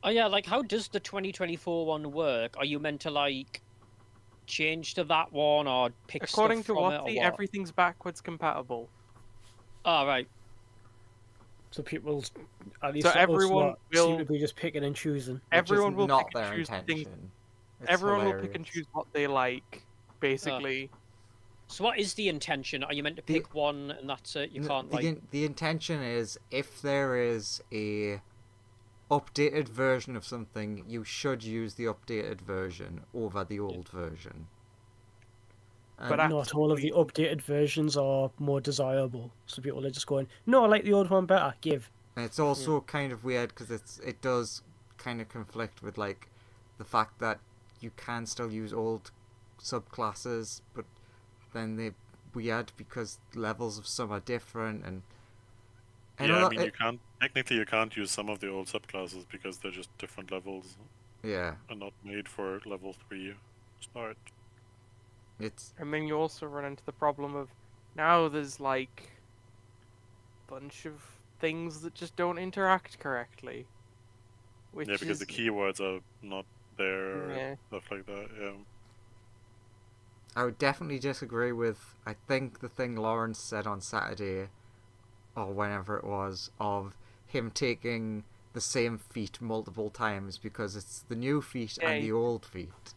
Oh yeah, like how does the 2024 one work? Are you meant to like change to that one or pick According stuff to from it or Watsy, what? everything's backwards compatible. Oh right. So people, at least So for us everyone lot, seem will- to be just picking and choosing. Which Everyone is will not pick and their choose the intention. things. It's Everyone will pick and hilarious. choose what they like, basically. So what is the intention? Are you meant to The- pick one and that's it? You can't like. The intention is if there is a updated version of something, you should use the updated version over the old version. But And Not all of the updated versions are more desirable. So people are just going, no, I like the old one better. Give. it's also kind of weird because it does kind of conflict with like the fact that you can still use old subclasses, but then they're weird because levels of some are different and. Yeah, I mean, you can't. Technically, you can't use some of the old subclasses because they're just different levels Yeah, and not made for level 3 start. it's And then you also run into the problem of now there's like a bunch of things that just don't interact correctly. Which Yeah, because is, the keywords are not there, Yeah. stuff like that. Yeah. I would definitely disagree with, I think, the thing Lawrence said on Saturday, or whenever it was, of him taking the same feat multiple times because it's the new feat Yeah, and the old feat.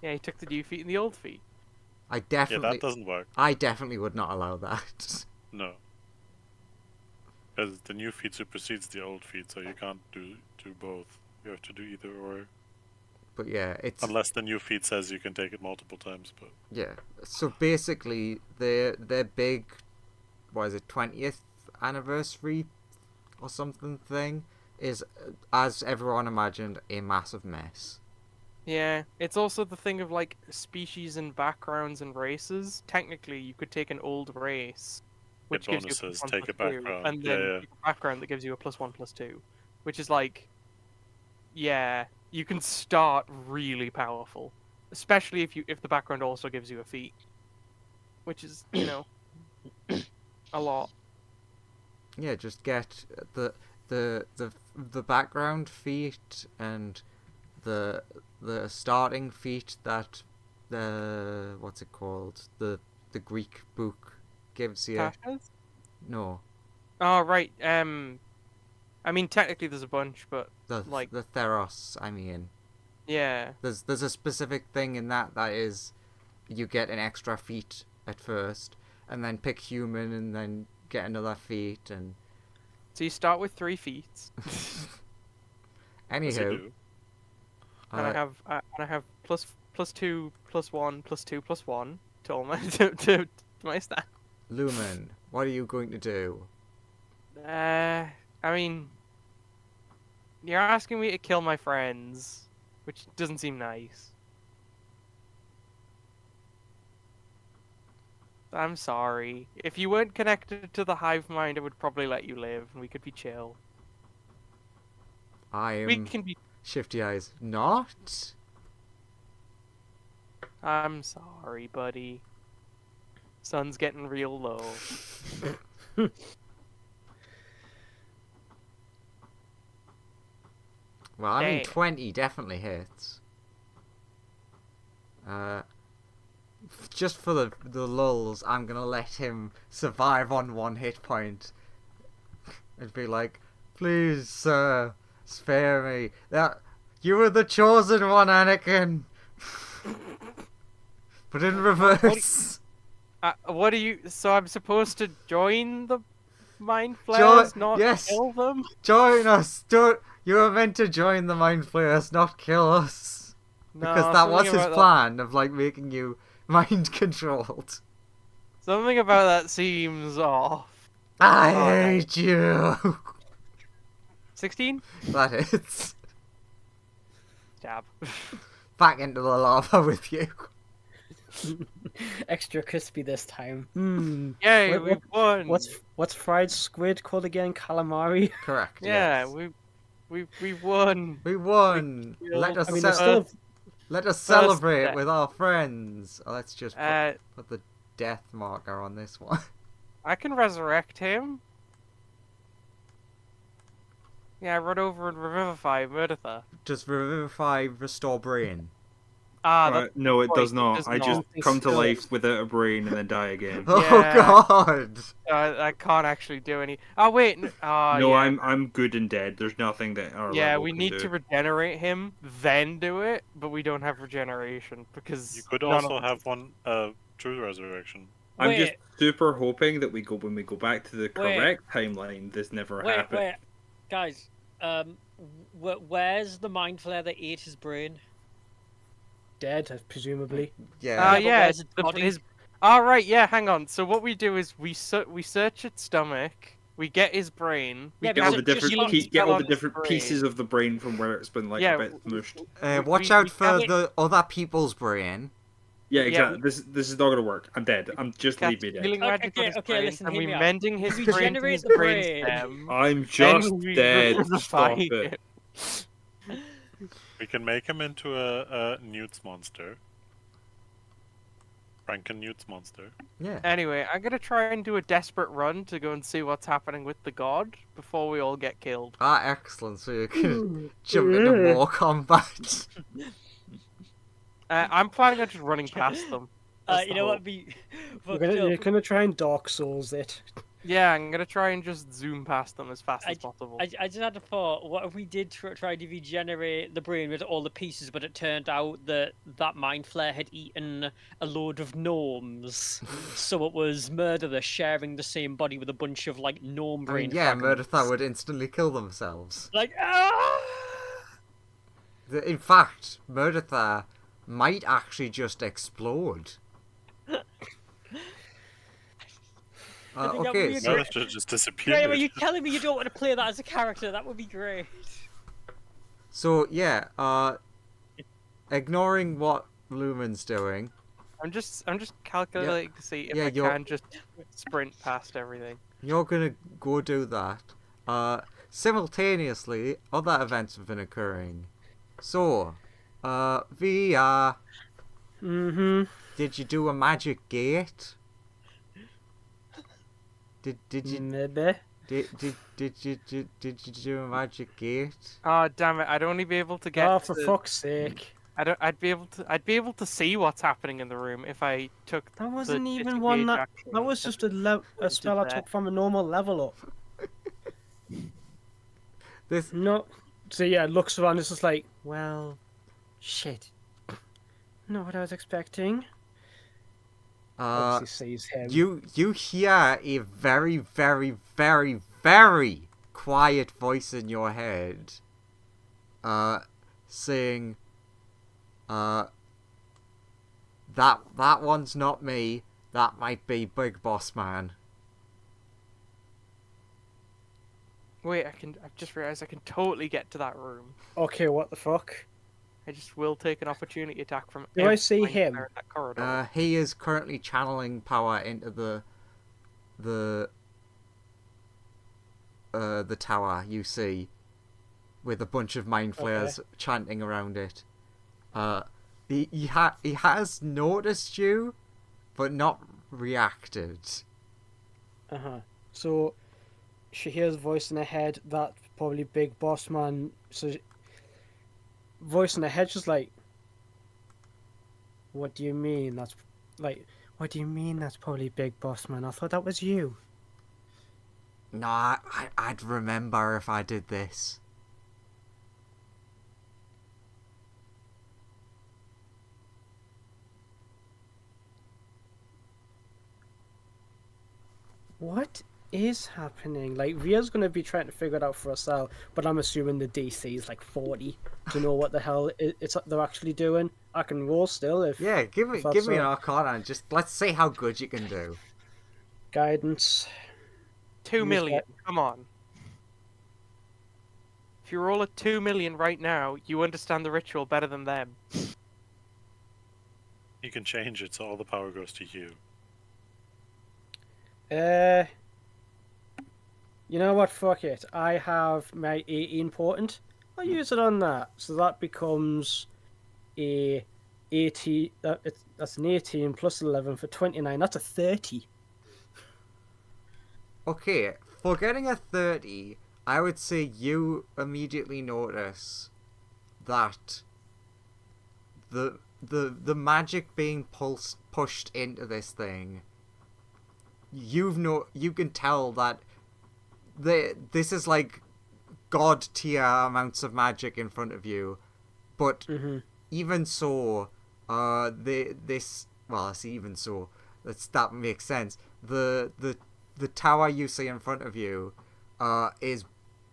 Yeah, he took the new feet and the old feet. I Yeah, definitely, that doesn't work. I definitely would not allow that. No. Because the new feed supersedes the old feed, so you can't do both. You have to do either or. But yeah, it's Unless the new feed says you can take it multiple times, but yeah. So basically, their big what is it, 20th anniversary or something thing, is, as everyone imagined, a massive mess. Yeah, it's also the thing of like species and backgrounds and races. Technically, you could take an old race, which gives you a bonuses, +1, take a +2, background. and then take a background that gives you a +1, +2, which is like, yeah, you can start really powerful, especially if the background also gives you a feat, which is a lot. Yeah, just get the background feat and the starting feat that the what's it called, the Greek book gives you. Tasha's? No, Oh right. I mean technically there's a bunch, but the like Theros. I mean, yeah. there's a specific thing in that is you get an extra feat at first, and then pick human, and then get another feat, and So you start with 3 feats, Yes, you anywho. do. and I have +2, +1, +2, +1 to all my to my stat. Lumen, what are you going to do? I mean, you're asking me to kill my friends, which doesn't seem nice. I'm sorry. If you weren't connected to the hive mind, I would probably let you live, and we could be chill. I We am can be. Shifty Eyes. Not? I'm sorry, buddy. Sun's getting real low. Well, I mean, Damn. 20 definitely hits. Just for the lulls, I'm gonna let him survive on 1 hit point. And be like, please, sir, spare me. You were the chosen one, Anakin. But in reverse. What are you? So I'm supposed to join the mind flayers, not yes. kill them? Join us. You were meant to join the Mind Flayers, not kill us. Because that was his plan of like making you mind controlled. Something about that seems off. I hate you. 16? That is. Stab. Back into the lava with you. Extra crispy this time. Yay, Wait, we won. What's fried squid called again? Calamari. Correct. Yeah, yes. we won. We won. Let us I mean, there's still let us celebrate death. with our friends. Let's just Uh, put the death marker on this one. I can resurrect him. Yeah, run over and revivify Murdertha. Does revivify restore brain? Ah, Right, no, it right, does it not. does I just not. come to Still- life without a brain and then die again. Oh Yeah. god! I can't actually do any. Oh wait, no, yeah. I'm good and dead. There's nothing that our Yeah, level we can need do. to regenerate him, then do it, but we don't have regeneration because You could none also of have one true resurrection. I'm just Wait. super hoping that when we go back to the Wait. correct timeline, this never Wait, happened. wait, guys. Where's the mind flare that ate his brain? dead, presumably. Yeah. but yeah, where's his body? his. All right, yeah. Hang on. So what we do is we search its stomach, we get his brain, we Yeah, Get all because the it just different looks get all on the his different brain. pieces of the brain from where it's been like Yeah, a bit mushed. Watch we out for have it- the other people's brain. Yeah, Yeah, exactly. This is not gonna work. I'm dead. I'm just cast leave me dead. healing Okay, magic on his okay, brain, listen, and hear we me out. mending his We brain to regenerate his the brain brain. stem. I'm Then just we dead. revivify Stop it. We can make him into a newts monster. Franken newts monster. Yeah. Anyway, I'm gonna try and do a desperate run to go and see what's happening with the god before we all get killed. Excellent. So you can jump into more combat. I'm planning on just running past them. That's You the know hope. what? Be You're gonna try and Dark Souls it. Yeah, I'm gonna try and just zoom past them as fast as possible. I just had a thought. What if we did try to regenerate the brain with all the pieces, but it turned out that mind flare had eaten a load of gnomes, so it was Murderer sharing the same body with a bunch of like gnome I brain. mean, yeah, fragments. Murdertha would instantly kill themselves. Like ah! In fact, Murdertha might actually just explode. I think that would Okay, be a so No, great... it's just Graham, disappeared. are you telling me you don't want to play that as a character? That would be great. yeah, ignoring what Lumen's doing, I'm just calculating to see if Yeah, I you're- can just sprint past everything. you're gonna go do that. Simultaneously, other events have been occurring. So, VR, Mm-hmm. did you do a magic gate? Did you Maybe. did you do a magic gate? Oh damn it! I'd only be able to get. Oh, for to- fuck's sake. I'd be able to see what's happening in the room if I took. That wasn't even disengage one that... action That was and just a spell I there. took from a normal level up. This No. So yeah, looks around, it's just like, well, shit. Not what I was expecting. Obviously sees him. you hear a very very very very quiet voice in your head, saying, that one's not me. That might be Big Boss Man. Wait, I've just realized I can totally get to that room. Okay, what the fuck? I just will take an opportunity attack from. Do I every see point him? there in that corridor. He is currently channeling power into the tower you see, with a bunch of mind flayers chanting around it. He has noticed you, but not reacted. Uh-huh. So, she hears a voice in her head, that probably Big Boss Man. So, voice in her head, just like, what do you mean? That's like, what do you mean that's probably Big Boss Man? I thought that was you. No, I'd remember if I did this. What is happening? Like, Ria's gonna be trying to figure it out for herself, but I'm assuming the DC is like 40 to know what the hell they're actually doing. I can roll still if Yeah, give me that's an all. Arcana and just let's see how good you can do. Guidance. 2 use million. that- Come on. If you roll a 2 million right now, you understand the ritual better than them. You can change it so all the power goes to you. You know what? Fuck it. I have my 18 potent. I'll use it on that. So that becomes a 80. That's an 18 plus 11 for 29. That's a 30. Okay, for getting a 30, I would say you immediately notice that the magic being pushed into this thing, you can tell that this is like god tier amounts of magic in front of you, but Mm-hmm. even so, that makes sense. The tower you see in front of you, is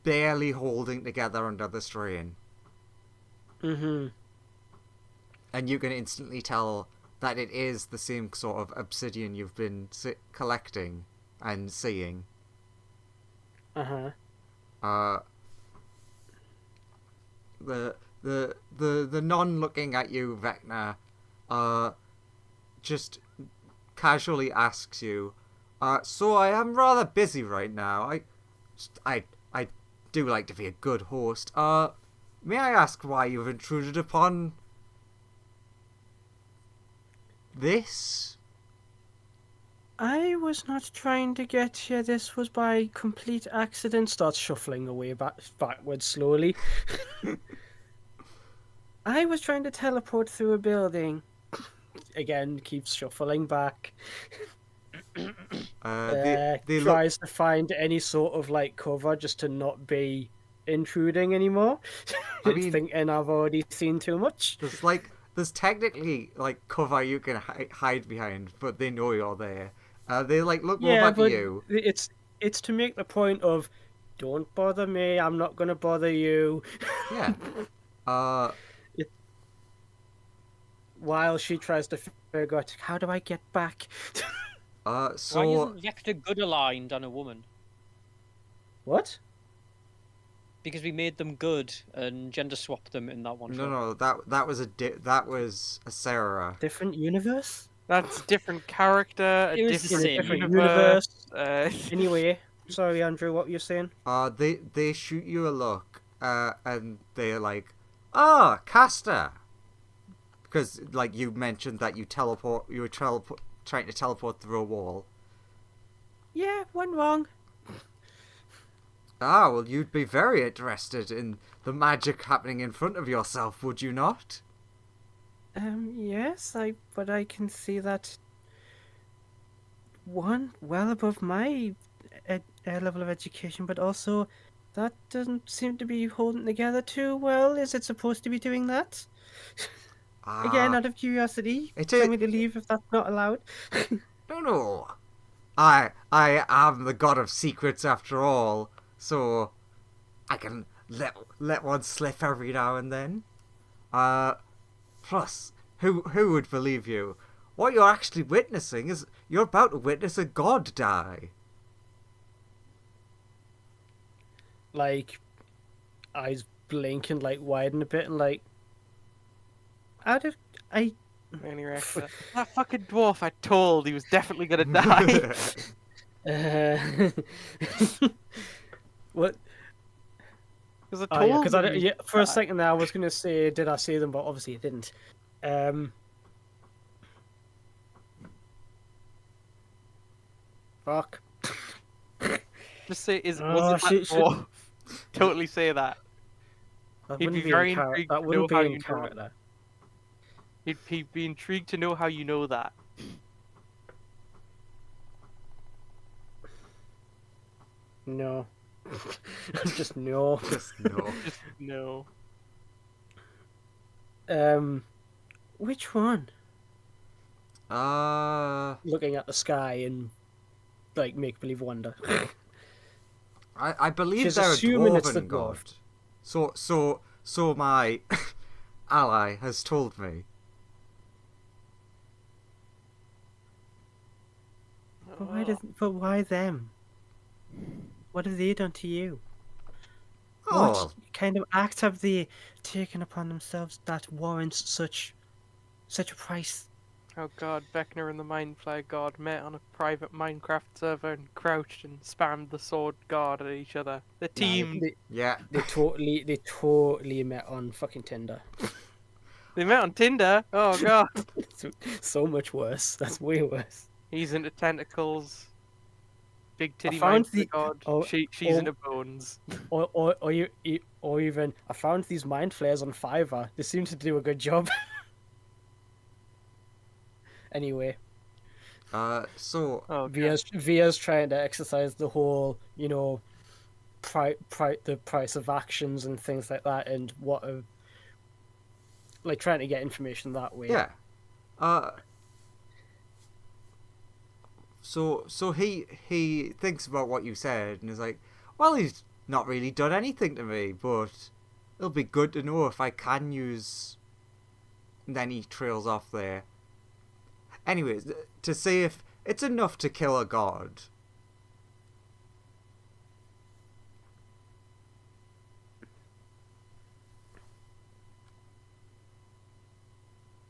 barely holding together under the strain, Mm-hmm. and you can instantly tell that it is the same sort of obsidian you've been collecting and seeing. Uh-huh. The non looking at you, Vecna, just casually asks you, so I am rather busy right now. I do like to be a good host. May I ask why you've intruded upon this? I was not trying to get here. This was by complete accident. Starts shuffling away backwards slowly. I was trying to teleport through a building. Again, keeps shuffling back. They look. Tries to find any sort of like cover just to not be intruding anymore. I mean- Thinking I've already seen too much. There's technically like cover you can hide behind, but they know you're there. They like look over at but you. it's to make the point of, don't bother me. I'm not gonna bother you. Yeah. While she tries to figure out how do I get back. Why So isn't Vector good aligned on a woman? What? Because we made them good and gender swapped them in that one no, shot. no, that was a Sarah. Different universe? That's a different character, a It was the different, same Different universe. universe. Anyway, sorry, Andrew, what were you saying? They shoot you a look, and they're like, "Ah, Caster," because like you mentioned that you were trying to teleport through a wall. Yeah, went wrong. Ah, well, you'd be very interested in the magic happening in front of yourself, would you not? Yes, but I can see that one well above my level of education, but also that doesn't seem to be holding together too well. Is it supposed to be doing that? Again, Ah, out of curiosity, it tell is- me to leave if that's not allowed. no. I am the god of secrets after all, so I can let one slip every now and then. Plus, who would believe you? What you're actually witnessing is you're about to witness a god die. Like, eyes blinking, like widen a bit, and like, out of I. Anyway, that fucking dwarf I told he was definitely gonna die. What? Because I Oh told yeah, because him he was for a gonna die. second there I was gonna say, did I see them? But obviously I didn't. Fuck. Just say, was Oh, it that shit. dwarf? Totally say that. That He'd wouldn't be be very in character. intrigued That to wouldn't know how be in you know it. character. He'd be intrigued to know how you know that. No. Just no. Just no. Just no. Which one? Looking at the sky and like make believe wonder. I believe She's they're a assuming it's the dwarven dwarf. god. So my ally has told me. But why them? What have they done to you? Oh, What kind of act have they taken upon themselves that warrants such a price? Oh god, Vecna and the Mind Flayer god met on a private Minecraft server and crouched and spammed the sword god at each other. The team. yeah. They totally met on fucking Tinder. They met on Tinder. Oh god. So much worse. That's way worse. He's into tentacles. Big titty found Mind the- god. oh, She's oh. into bones. Or even I found these mind flayers on Fiverr. They seem to do a good job. Anyway, So Oh god. Via's trying to exercise the whole, the price of actions and things like that, and like trying to get information that way. yeah. So he thinks about what you said and is like, well, he's not really done anything to me, but it'll be good to know if I can use. And then he trails off there. Anyways, to see if it's enough to kill a god.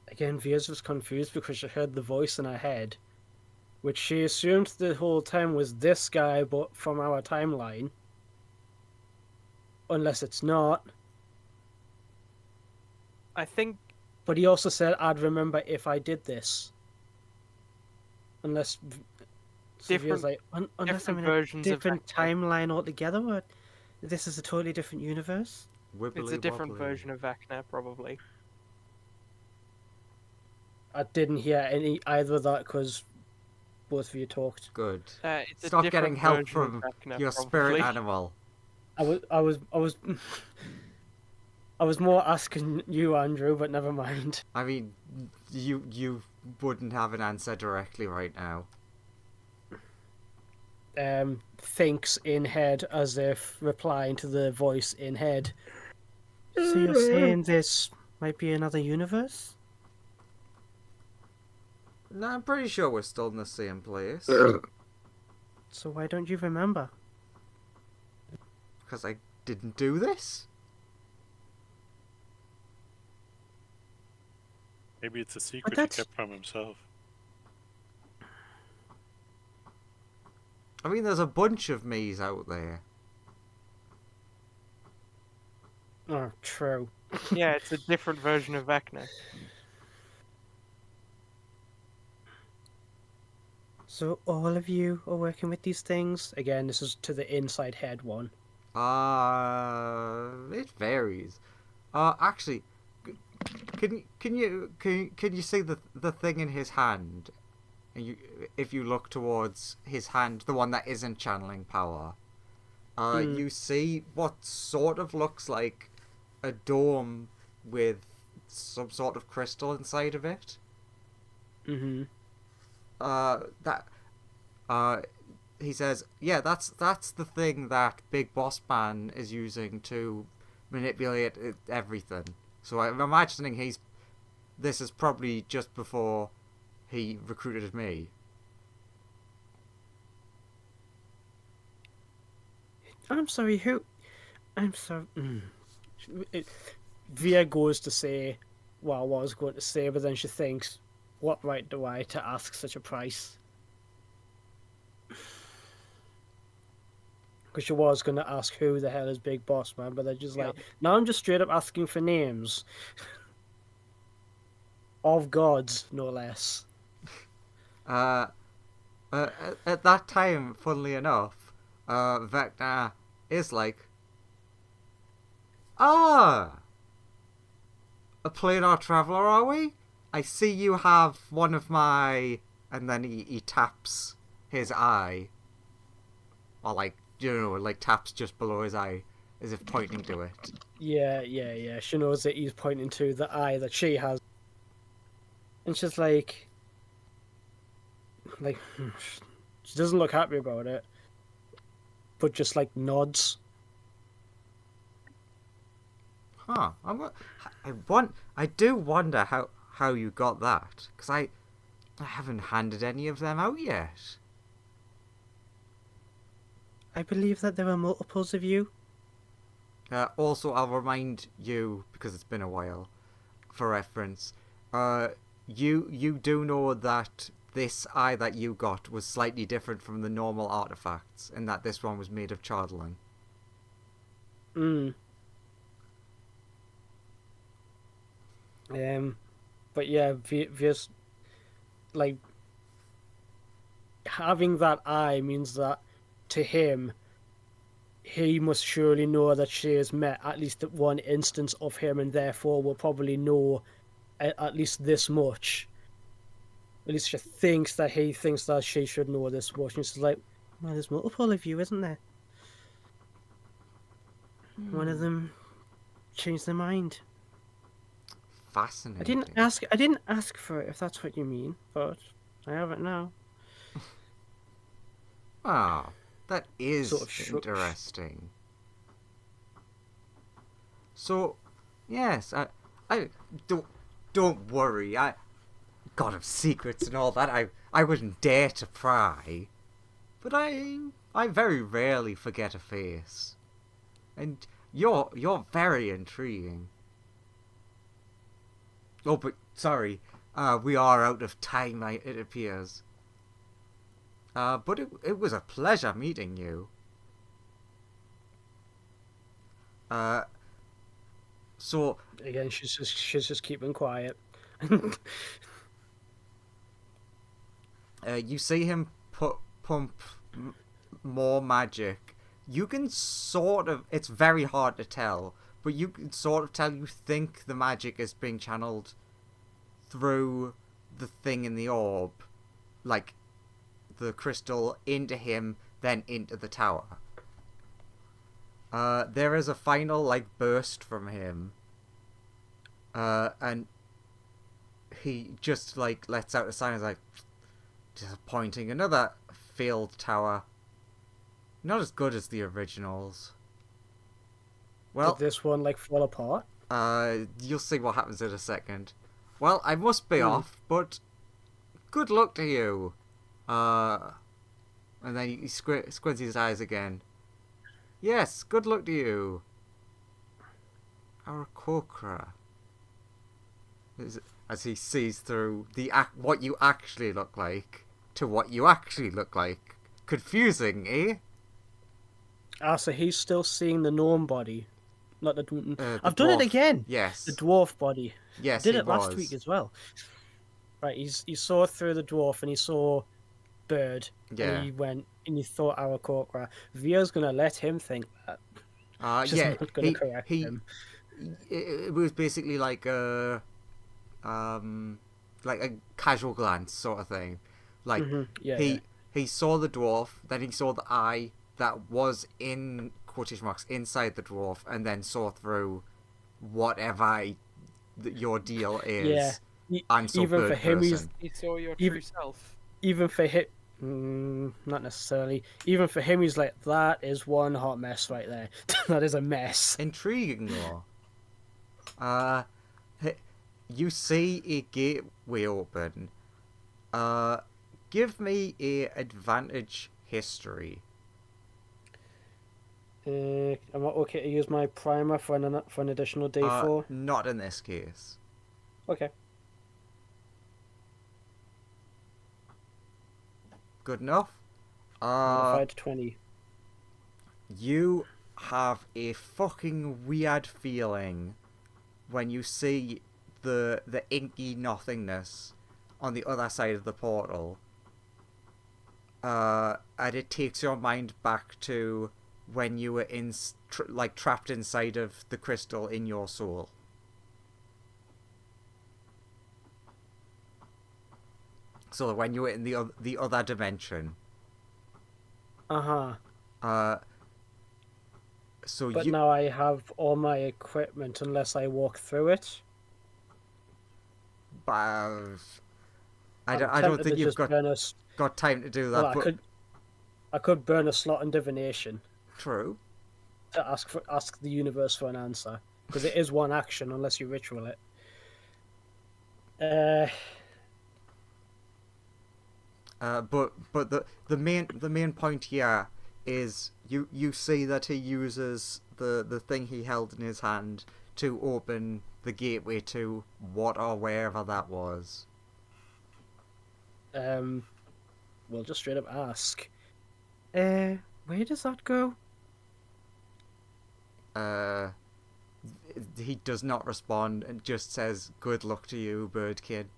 Again, Via's was confused because she heard the voice in her head, which she assumed the whole time was this guy, but from our timeline. Unless it's not. I think But he also said, I'd remember if I did this. Unless... So Via's Different- like, unless I'm different in a versions of different Vecna. timeline altogether, or this is a totally different universe? It's a different version of Vecna, probably. I didn't hear either of that because both of you talked. Good. It's a Stop different getting help version of from Vecna, your probably. spirit animal. I was I was more asking you, Andrew, but never mind. I mean, you wouldn't have an answer directly right now. Thinks in head as if replying to the voice in head. So you're saying this might be another universe? No, I'm pretty sure we're still in the same place. So why don't you remember? Because I didn't do this? Maybe it's a secret he that's- kept from himself. I mean, there's a bunch of me's out there. Oh, true. Yeah, it's a different version of Vecna. So all of you are working with these things? Again, this is to the inside head one. It varies. Actually, can you see the thing in his hand? And if you look towards his hand, the one that isn't channeling power, you see what sort of looks like a dome with some sort of crystal inside of it. Mm-hmm. He says, yeah, that's the thing that Big Boss Man is using to manipulate everything. So I'm imagining this is probably just before he recruited me. I'm sorry, who? I'm sorry. Via goes to say what I was going to say, but then she thinks, what right do I to ask such a price? Because she was going to ask who the hell is Big Boss Man, but they're just like, now I'm just straight up asking for names. Of gods, no less. At that time, funnily enough, Vecna is like, a planar traveler, are we? I see you have one of my... And then he taps his eye. Or like taps just below his eye, as if pointing to it. Yeah. She knows that he's pointing to the eye that she has. And she's like, she doesn't look happy about it, but just like nods. Huh. I do wonder how you got that, because I haven't handed any of them out yet. I believe that there are multiples of you. Also, I'll remind you, because it's been a while, for reference, you do know that this eye that you got was slightly different from the normal artifacts, in that this one was made of chardalin. But yeah, Via's like having that eye means that to him, he must surely know that she has met at least one instance of him, and therefore will probably know at least this much. At least she thinks that he thinks that she should know this much. And she's like, well, there's multiple of you, isn't there? One of them changed their mind. Fascinating. I didn't ask for it, if that's what you mean, but I have it now. Ah, that is Sort of interesting. So, yes, I don't worry. God of secrets and all that. I wouldn't dare to pry, but I very rarely forget a face, and you're very intriguing. Oh, but sorry, we are out of time. It appears. But it was a pleasure meeting you. So Again, she's just keeping quiet. you see him pump more magic. You can sort of... It's very hard to tell, but you can sort of tell you think the magic is being channeled through the thing in the orb. Like, the crystal into him, then into the tower. There is a final, like, burst from him. And he just, like, lets out a sign. He's like, disappointing. Another failed tower. Not as good as the originals. Well, Did this one, like, fall apart? you'll see what happens in a second. Well, I must be off, but good luck to you. And then he squints his eyes again. Yes, good luck to you. Aarakocra. As he sees through what you actually look like to what you actually look like. Confusing, eh? Ah, so he's still seeing the gnome body. Not the... The I've done it dwarf. again! Yes. The dwarf body. Yes, Did he it last was. week as well. Right, he saw through the dwarf and he saw bird. Yeah. And he went and he thought Aarakocra. Via's gonna let him think that. She's Yeah. not gonna correct him. It was basically like a casual glance sort of thing. Like Yeah, he saw the dwarf, then he saw the eye that was in quotation marks inside the dwarf, and then saw through whatever your deal is. Yeah. I'm so Even bird for him, person. He saw your Even- true self. Even for him, not necessarily. Even for him, he's like, that is one hot mess right there. That is a mess. Intriguing though. You see a gateway open. Give me a advantage history. I'm not okay to use my primer for an additional D4. Not in this case. Okay. Good enough. Modified 20. You have a fucking weird feeling when you see the inky nothingness on the other side of the portal. And it takes your mind back to when you were trapped inside of the crystal in your soul. So when you were in the other dimension. Uh-huh. So But you now I have all my equipment unless I walk through it. I I'm don't tempted think to you've just got burn a... time to do that. Well, but I could burn a slot in divination true. to ask the universe for an answer, because it is one action unless you ritual it. But the main point here is you see that he uses the thing he held in his hand to open the gateway to what or wherever that was. We'll just straight up ask. Where does that go? He does not respond and just says, "Good luck to you, bird kid."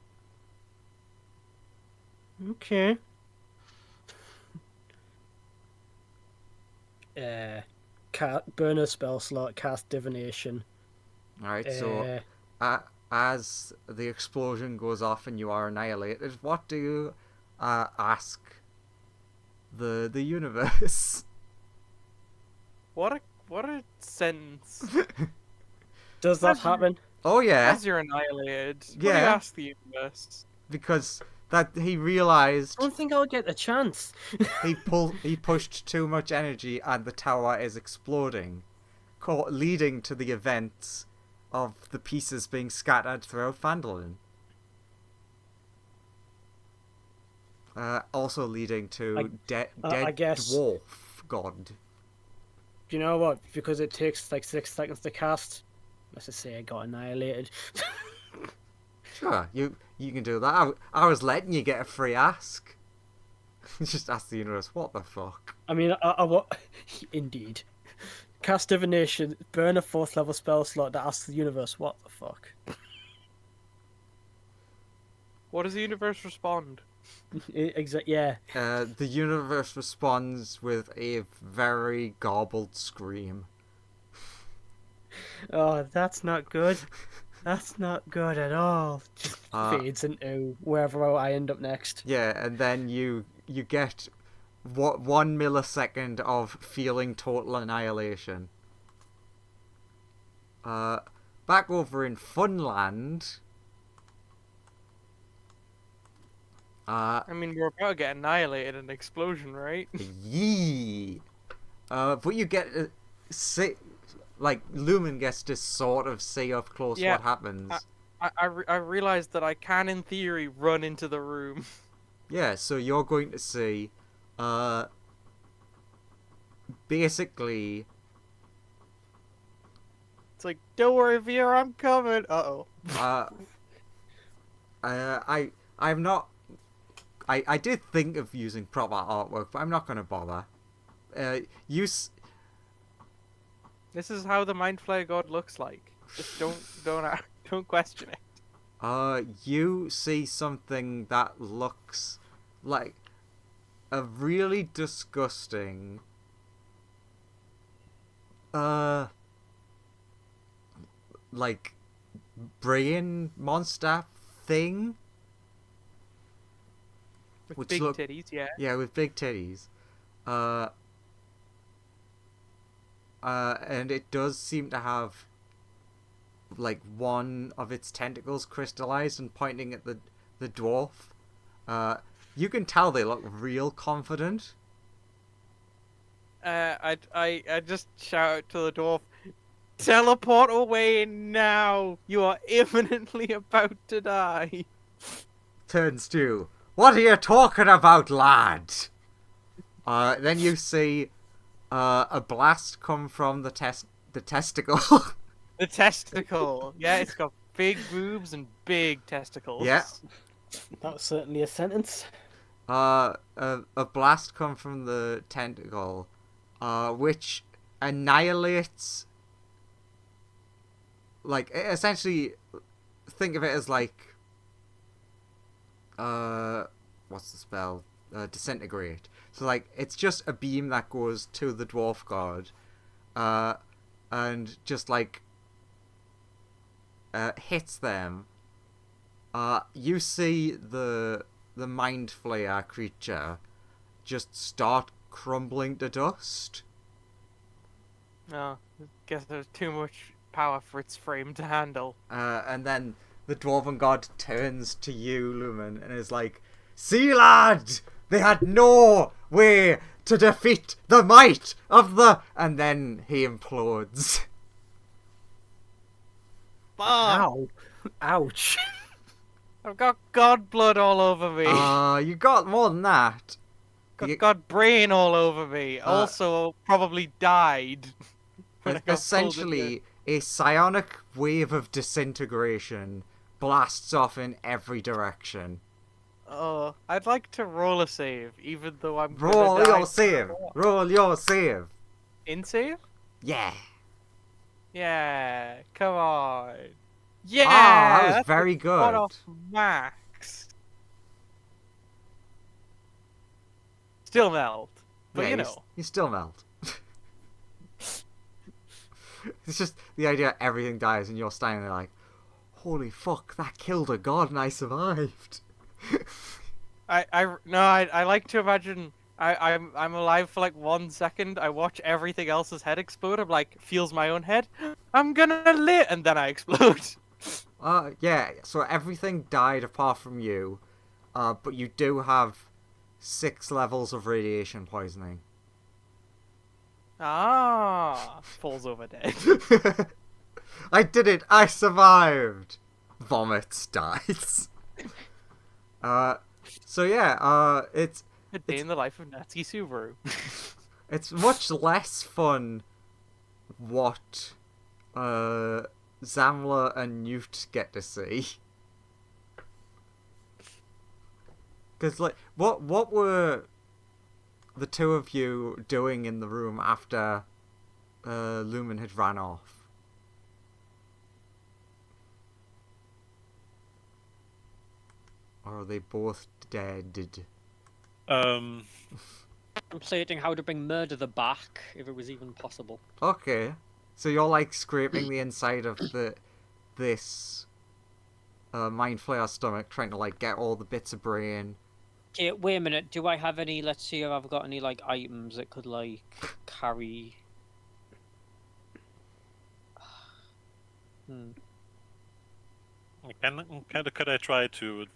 Okay. Burn a spell slot, cast divination. Alright, so as the explosion goes off and you are annihilated, what do you ask the universe? What a sentence. Does that happen? Oh yeah, As you're annihilated, what do you Yeah. ask the universe? because that he realized I don't think I'll get the chance. he pushed too much energy and the tower is exploding, leading to the events of the pieces being scattered throughout Phandelver. Also leading to dead I guess- dwarf god. Do you know what? Because it takes like 6 seconds to cast. Let's just say I got annihilated. Sure, you can do that. I was letting you get a free ask. Just ask the universe, what the fuck? I mean, I indeed. Cast divination, burn a 4th level spell slot that asks the universe, what the fuck? What does the universe respond? Yeah. The universe responds with a very garbled scream. Oh, that's not good. That's not good at all. Just Uh, fades into wherever I end up next. Yeah, and then you get 1 millisecond of feeling total annihilation. Back over in Funland. I mean, we're about to get annihilated in an explosion, right? Yee. But you get see, like Lumen gets to sort of see up close Yeah, what happens. I realized that I can, in theory, run into the room. Yeah, so you're going to see, basically, It's like, don't worry, Vera, I'm coming. Uh-oh. I'm not. I did think of using proper artwork, but I'm not going to bother. Use. This is how the Mind Flayer God looks like. Just don't question it. You see something that looks like a really disgusting. Like brain monster thing. With Which big look- titties, yeah. Yeah, with big titties. And it does seem to have like one of its tentacles crystallized and pointing at the dwarf. You can tell they look real confident. I just shout out to the dwarf, teleport away now! You are imminently about to die. Turns to, what are you talking about, lad? Then you see a blast come from the testicle. The testicle. Yeah, it's got big boobs and big testicles. Yeah. That was certainly a sentence. A blast come from the tentacle, which annihilates. Like, essentially, think of it as like, what's the spell? Disintegrate. So like, it's just a beam that goes to the dwarf god, and just like hits them. You see the Mind Flayer creature just start crumbling to dust. Oh, I guess there's too much power for its frame to handle. And then the Dwarven God turns to you, Lumen, and is like, "See, lad, they had no way to defeat the might of the..." And then he implodes. Fuck! Ow. Ouch. I've got god blood all over me. You got more than that. Got god brain all over me. Also, probably died. when I got pulled in Essentially, a psionic wave of disintegration blasts off in every direction. there. Oh, I'd like to roll a save, even though I'm Roll gonna die. your save. Roll your save. In save? Yeah. Yeah, come on. Yeah, that was that's very a good. one off max. Still melt, but Yeah, you you know. you still melt. It's just the idea everything dies and you're standing there like, holy fuck, that killed a god and I survived. I like to imagine I'm alive for like 1 second. I watch everything else's head explode. I'm like, feels my own head. I'm gonna live, and then I explode. Yeah, so everything died apart from you, but you do have 6 levels of radiation poisoning. Ah, falls over dead. I did it! I survived! Vomits, dies. So yeah, it's A day in the life of Natsuki Subaru. it's much less fun what Zamla and Newt get to see. Because like, what were the two of you doing in the room after Lumen had ran off? Or are they both dead? Contemplating how to bring murder back, if it was even possible. Okay, so you're like scraping the inside of this Mind Flayer stomach, trying to like get all the bits of brain. Okay, wait a minute. Do I have any? Let's see if I've got any like items that could like carry. Could I try to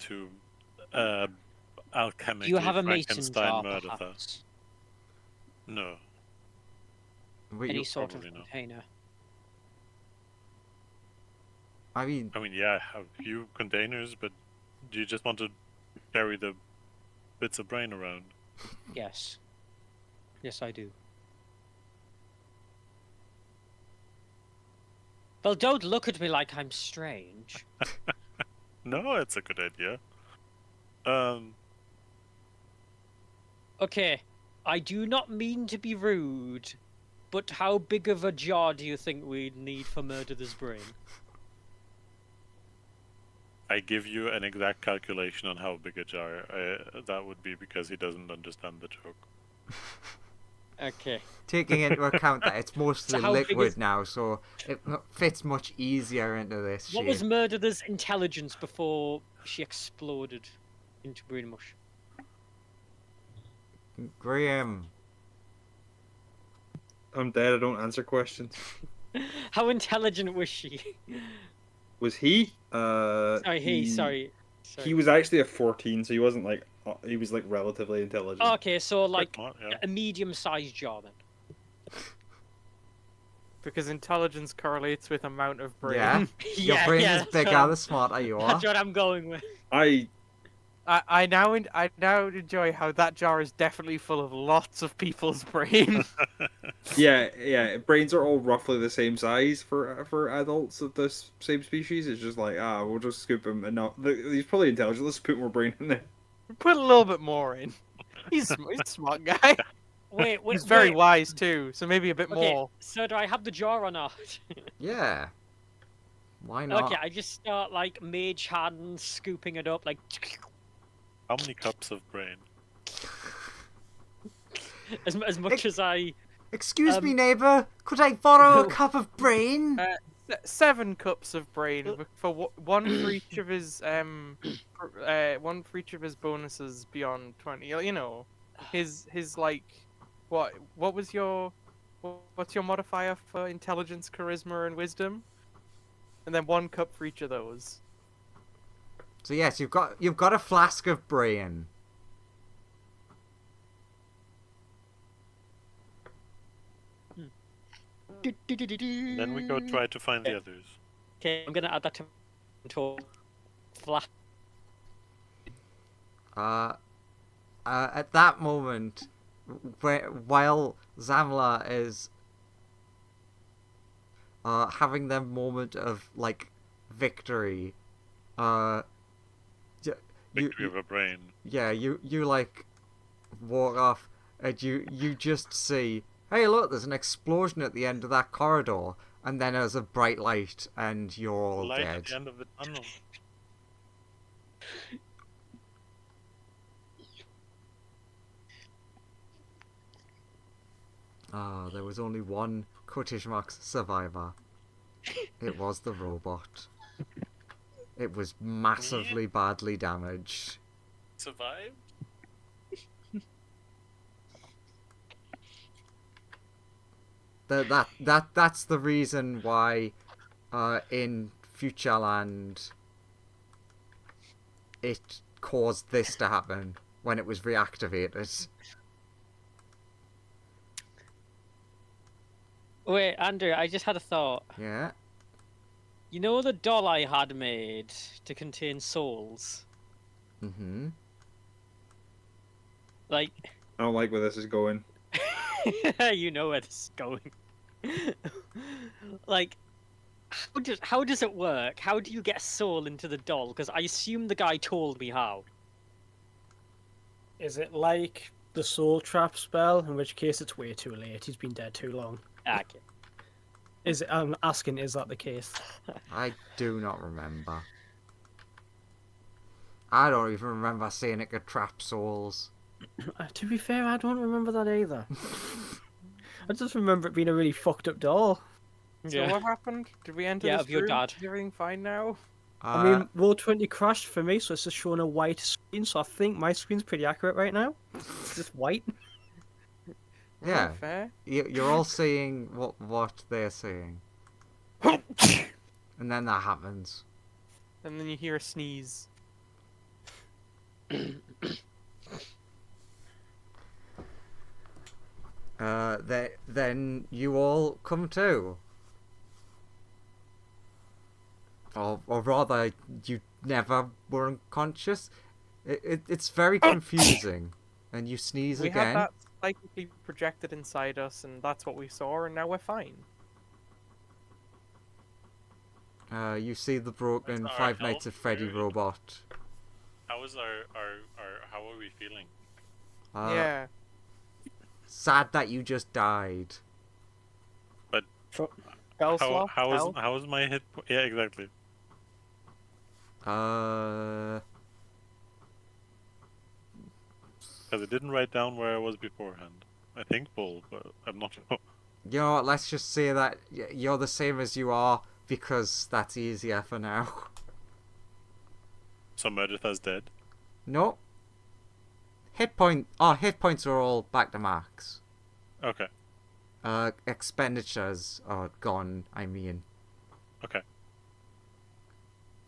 alchemically Do you have a mason Frankenstein jar, murder her? perhaps? No. Wait, Any sort of probably not. container. I mean, yeah, I have a few containers, but do you just want to carry the bits of brain around? Yes. Yes, I do. Well, don't look at me like I'm strange. No, it's a good idea. Okay, I do not mean to be rude, but how big of a jar do you think we'd need for Murderer's brain? I give you an exact calculation on how big a jar that would be because he doesn't understand the joke. Okay. taking into account that it's mostly how big liquid is- now, so it fits much easier into this What shape. was Murderer's intelligence before she exploded into brain mush? Graham. I'm dead. I don't answer questions. How intelligent was she? Was he? Sorry, sorry. He was actually a 14, so he wasn't like he was like relatively intelligent. Okay, so like Smart, yeah. a medium-sized jar then. Because intelligence correlates with amount of brain. Yeah. Your brain is that's bigger, what- the smarter you are. That's what I'm going with. I now enjoy how that jar is definitely full of lots of people's brain. Yeah. Brains are all roughly the same size for adults of this same species. It's just like we'll just scoop him enough. He's probably intelligent. Let's put more brain in there. Put a little bit more in. He's a smart guy. Wait, He's very wait. wise too, so maybe a bit Okay, more. so do I have the jar or not? Yeah. Why not? Okay, I just start like mage hand scooping it up, like How many cups of brain? as much as I. Excuse me, neighbour. Could I borrow a cup of brain? 7 cups of brain for one for each of his one for each of his bonuses beyond 20. You know, his like what was your what's your modifier for intelligence, charisma, and wisdom? And then 1 cup for each of those. So yes, you've got a flask of brain. Then we go try to find the others. Okay, I'm gonna add that to flat. At that moment, while Zamla is having their moment of like victory, Victory of a brain. yeah, you like walk off and you just see, hey look, there's an explosion at the end of that corridor, and then there's a bright light and you're all Light dead. at the end of the tunnel. There was only one quotation marks survivor. It was the robot. It was massively badly damaged. Survived? That's the reason why in Futureland it caused this to happen when it was reactivated. Wait, Andrew, I just had a thought. Yeah. You know the doll I had made to contain souls? Mm-hmm. Like, I don't like where this is going. you know where this is going. Like, how does it work? How do you get a soul into the doll? Because I assume the guy told me how. Is it like the soul trap spell? In which case, it's way too late. He's been dead too long. Okay. I'm asking, is that the case? I do not remember. I don't even remember seeing it could trap souls. To be fair, I don't remember that either. I just remember it being a really fucked up doll. So what happened? Did we enter this of your room? dad. Is everything fine now? I mean, Roll20 crashed for me, so it's just showing a white screen, so I think my screen's pretty accurate right now. It's just white. yeah. Fair. You're all seeing what they're seeing. And then that happens. And then you hear a sneeze. Then you all come to. or rather, you never were unconscious. It's very confusing. And you sneeze We had again. that psychically projected inside us, and that's what we saw, and now we're fine. You see the broken What's our Five Nights health? at Freddy Where- robot. How is our how are we feeling? Yeah. Sad that you just died. Spell How slot, how is health. how is my hit? Yeah, exactly. Because it didn't write down where I was beforehand. I think full, but I'm not sure. You know what, let's just say that you're the same as you are, because that's easier for now. So Meredith's dead. No. Hit points are all back to max. Okay. Expenditures are gone, I mean. Okay.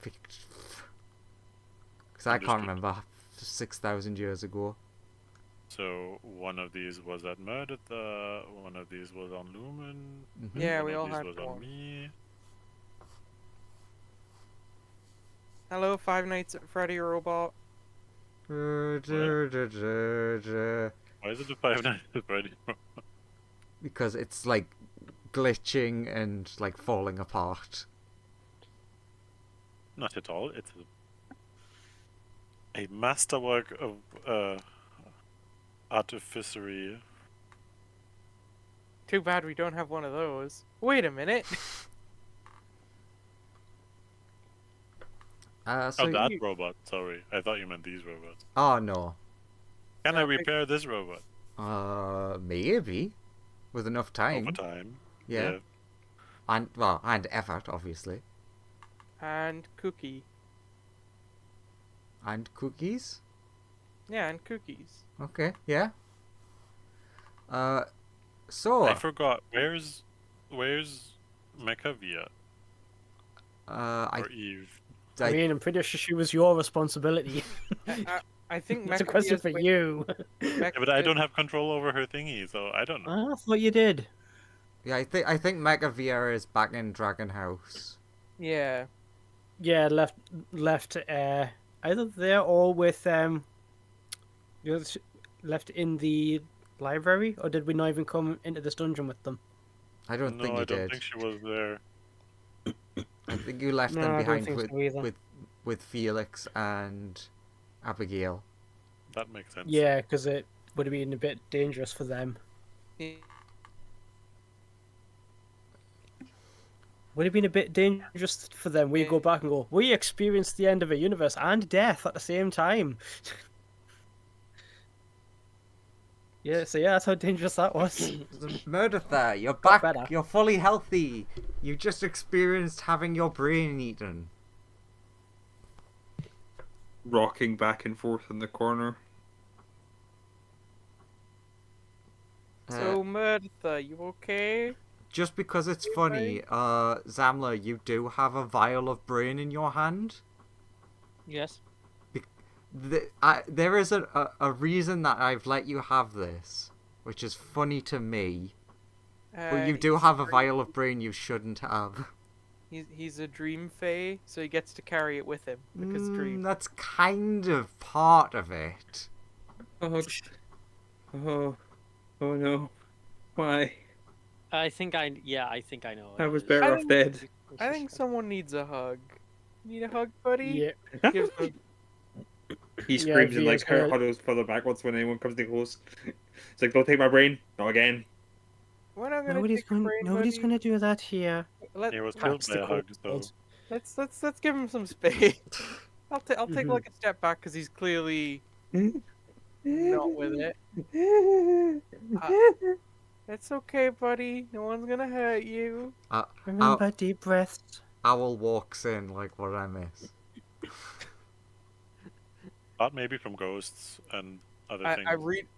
Because I can't Understood. remember 6,000 years ago. So one of these was at Mereditha, one of these was on Lumen, Yeah, one we of all these had was one. on me. Hello, Five Nights at Freddy robot. Why is it a 5 Nights at Freddy? Because it's like glitching and like falling apart. Not at all. It's a masterwork of artificery. Too bad we don't have one of those. Wait a minute. So Oh, that robot. Sorry, I thought you meant these robots. Oh no. Can No, I I- repair this robot Maybe. With enough time. over time? Yeah. And effort, obviously. And Cookie. And cookies. Yeah, and cookies. Okay, yeah. So I forgot. Where's Mechavia I or Eve? I mean, I'm pretty sure she was your responsibility. I think It's a question Mechavia's for with- you. Yeah, but I don't have control over her thingy, so I don't know. I thought you did. yeah, I think Mega VR is back in Dragon House. Yeah. Yeah, left either there or with the other left in the library, or did we not even come into this dungeon with them? I don't No, think you I don't did. think she was there. I think you left No, them I don't behind think with, so either. with Felix and Abigail. That makes sense. Yeah, because it would have been a bit dangerous for them. Would have been a bit dangerous for them. We go back and go, we experienced the end of a universe and death at the same time. Yeah, so yeah, that's how dangerous that was. Mereditha, you're back. better. You're fully healthy. You just experienced having your brain eaten. Rocking back and forth in the corner. So, Mereditha, you okay? Just because it's funny, Zamla, you do have a vial of brain in your hand. Yes. There is a reason that I've let you have this, which is funny to me. But you do have a vial of brain you shouldn't have. He's a dream fae, so he gets to carry it with him because dream. That's kind of part of it. Oh, oh no. Why? I think I know. I was it. better off dead. I think someone needs a hug. Need a hug, buddy? Yeah. Gives him- He Yeah, screams and like Via's gonna- huddles further backwards when anyone comes too close. It's like, don't take my brain. Not again. We're not gonna Nobody's take your going. brain, Nobody's buddy. going to do that here. He was That's killed the by a hug, so cold. Let's give him some space. I'll take Mhm. like a step back because he's clearly not with it. It's okay, buddy. No one's gonna hurt you. Remember deep breaths. Owl walks in like, what did I miss? thought maybe from ghosts and other things.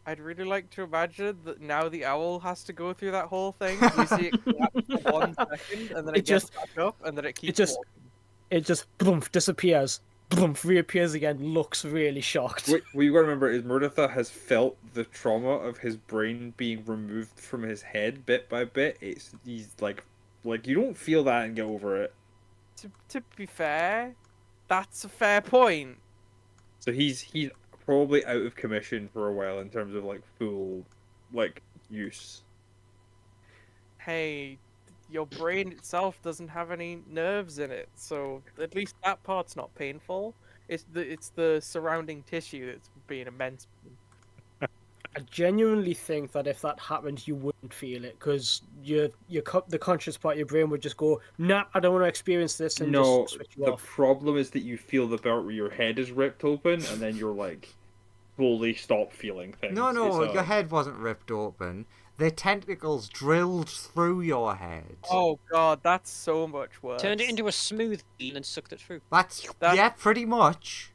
I'd really like to imagine that now the owl has to go through that whole thing. We see it collapse for 1 second, and then it It gets just- back up, and then it keeps just- walking. It just boom disappears. Boom reappears again. Looks really shocked. What you gotta remember is Mereditha has felt the trauma of his brain being removed from his head bit by bit. He's like you don't feel that and get over it. to be fair, that's a fair point. So he's probably out of commission for a while in terms of like full like use. Hey, your brain itself doesn't have any nerves in it, so at least that part's not painful. It's the surrounding tissue that's being immense. I genuinely think that if that happened, you wouldn't feel it because the conscious part of your brain would just go, "Nah, I don't want to experience this," and No, just switch you the off. problem is that you feel the part where your head is ripped open, and then you're like slowly stop feeling things. No, no, It's your head wasn't ripped open. Their tentacles drilled through your head. Oh god, that's so much worse. Turned it into a smoothie and then sucked it through. That- Yeah, pretty much.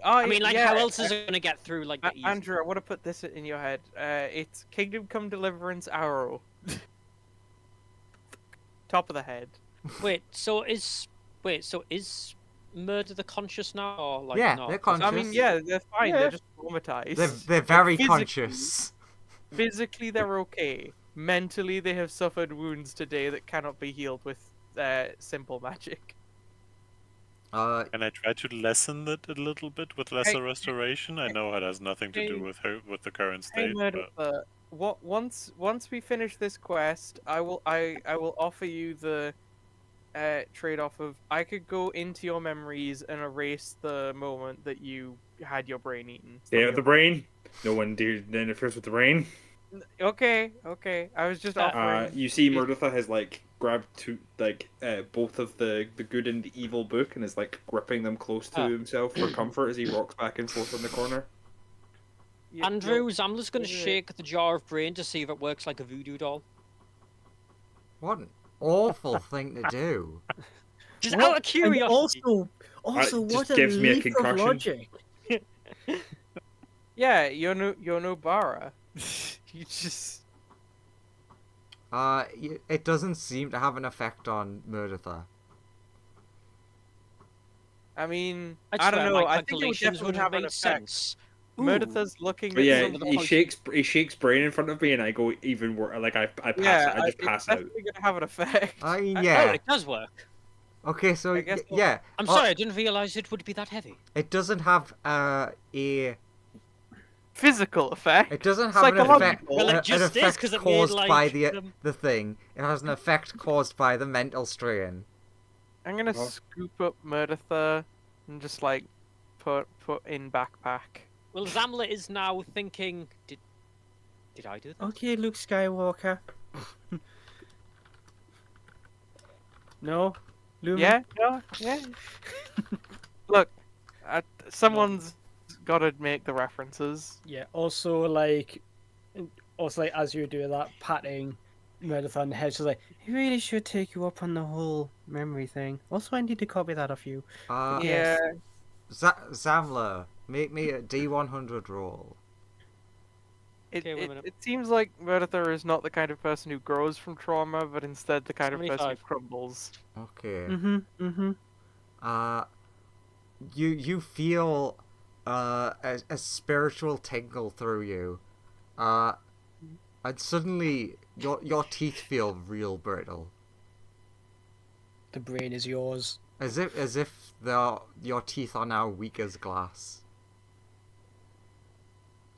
Oh, I mean, like, yeah, how else is it gonna get through like that easy? Andrew, I want to put this in your head. It's Kingdom Come Deliverance Arrow. Top of the head. So is murder the conscious now or like Yeah, not? they're conscious. I mean, yeah, they're fine. Yeah. They're just traumatized. They're very Physically- conscious. Physically, they're okay. Mentally, they have suffered wounds today that cannot be healed with simple magic. Can I try to lessen it a little bit with lesser restoration? I know it has nothing to do with the current Hey, state, Murder, but once we finish this quest, I will offer you the trade-off of I could go into your memories and erase the moment that you had your brain eaten. Stay out of the brain. No one interferes with the brain. Okay. I was just offering. You see, Murdertha has like grabbed both of the good and the evil book and is like gripping them close to himself for comfort as he rocks back and forth in the corner. Andrew, Zamla's gonna Yeah. shake the jar of brain to see if it works like a voodoo doll. What an awful thing to do. Just What? out of And curiosity. also, It what just a gives me a leap of concussion. logic. Yeah, you're no Bara. You just. It doesn't seem to have an effect on Murdertha. I mean, I I don't swear know. my I think it would calculations definitely would have have an made effect. sense. Murdertha's looking But at yeah, some of the he shakes brain in front of me and I go even worse. Like I pass Yeah, out. I just it's pass out. definitely gonna have an effect. I mean, Oh, yeah. it does work. Okay, so I guess we'll- yeah. I'm sorry, I didn't realize it would be that heavy. It doesn't have Physical effect. It doesn't have an effect. Psychological. Well, it an just is, effect 'cause it made, caused by like, the thing. It has an effect caused by the mental strain. I'm gonna Oh. scoop up Murdertha and just like put in backpack. Well, Zamla is now thinking, did I do that? Okay, Luke Skywalker. No, Luke. Yeah. Look, someone's got to make the references. Yeah. Also, as you were doing that, patting Meredith on the head, she's like, "He really should take you up on the whole memory thing." Also, I need to copy that off you. Yeah. Zamla, make me a D100 roll. It, Okay, wait a it, minute. it seems like Murdertha is not the kind of person who grows from trauma, but instead the kind of person who 75. crumbles. Okay. Mm-hmm. You feel a spiritual tingle through you, and suddenly your teeth feel real brittle, The brain is yours. as if your teeth are now weak as glass.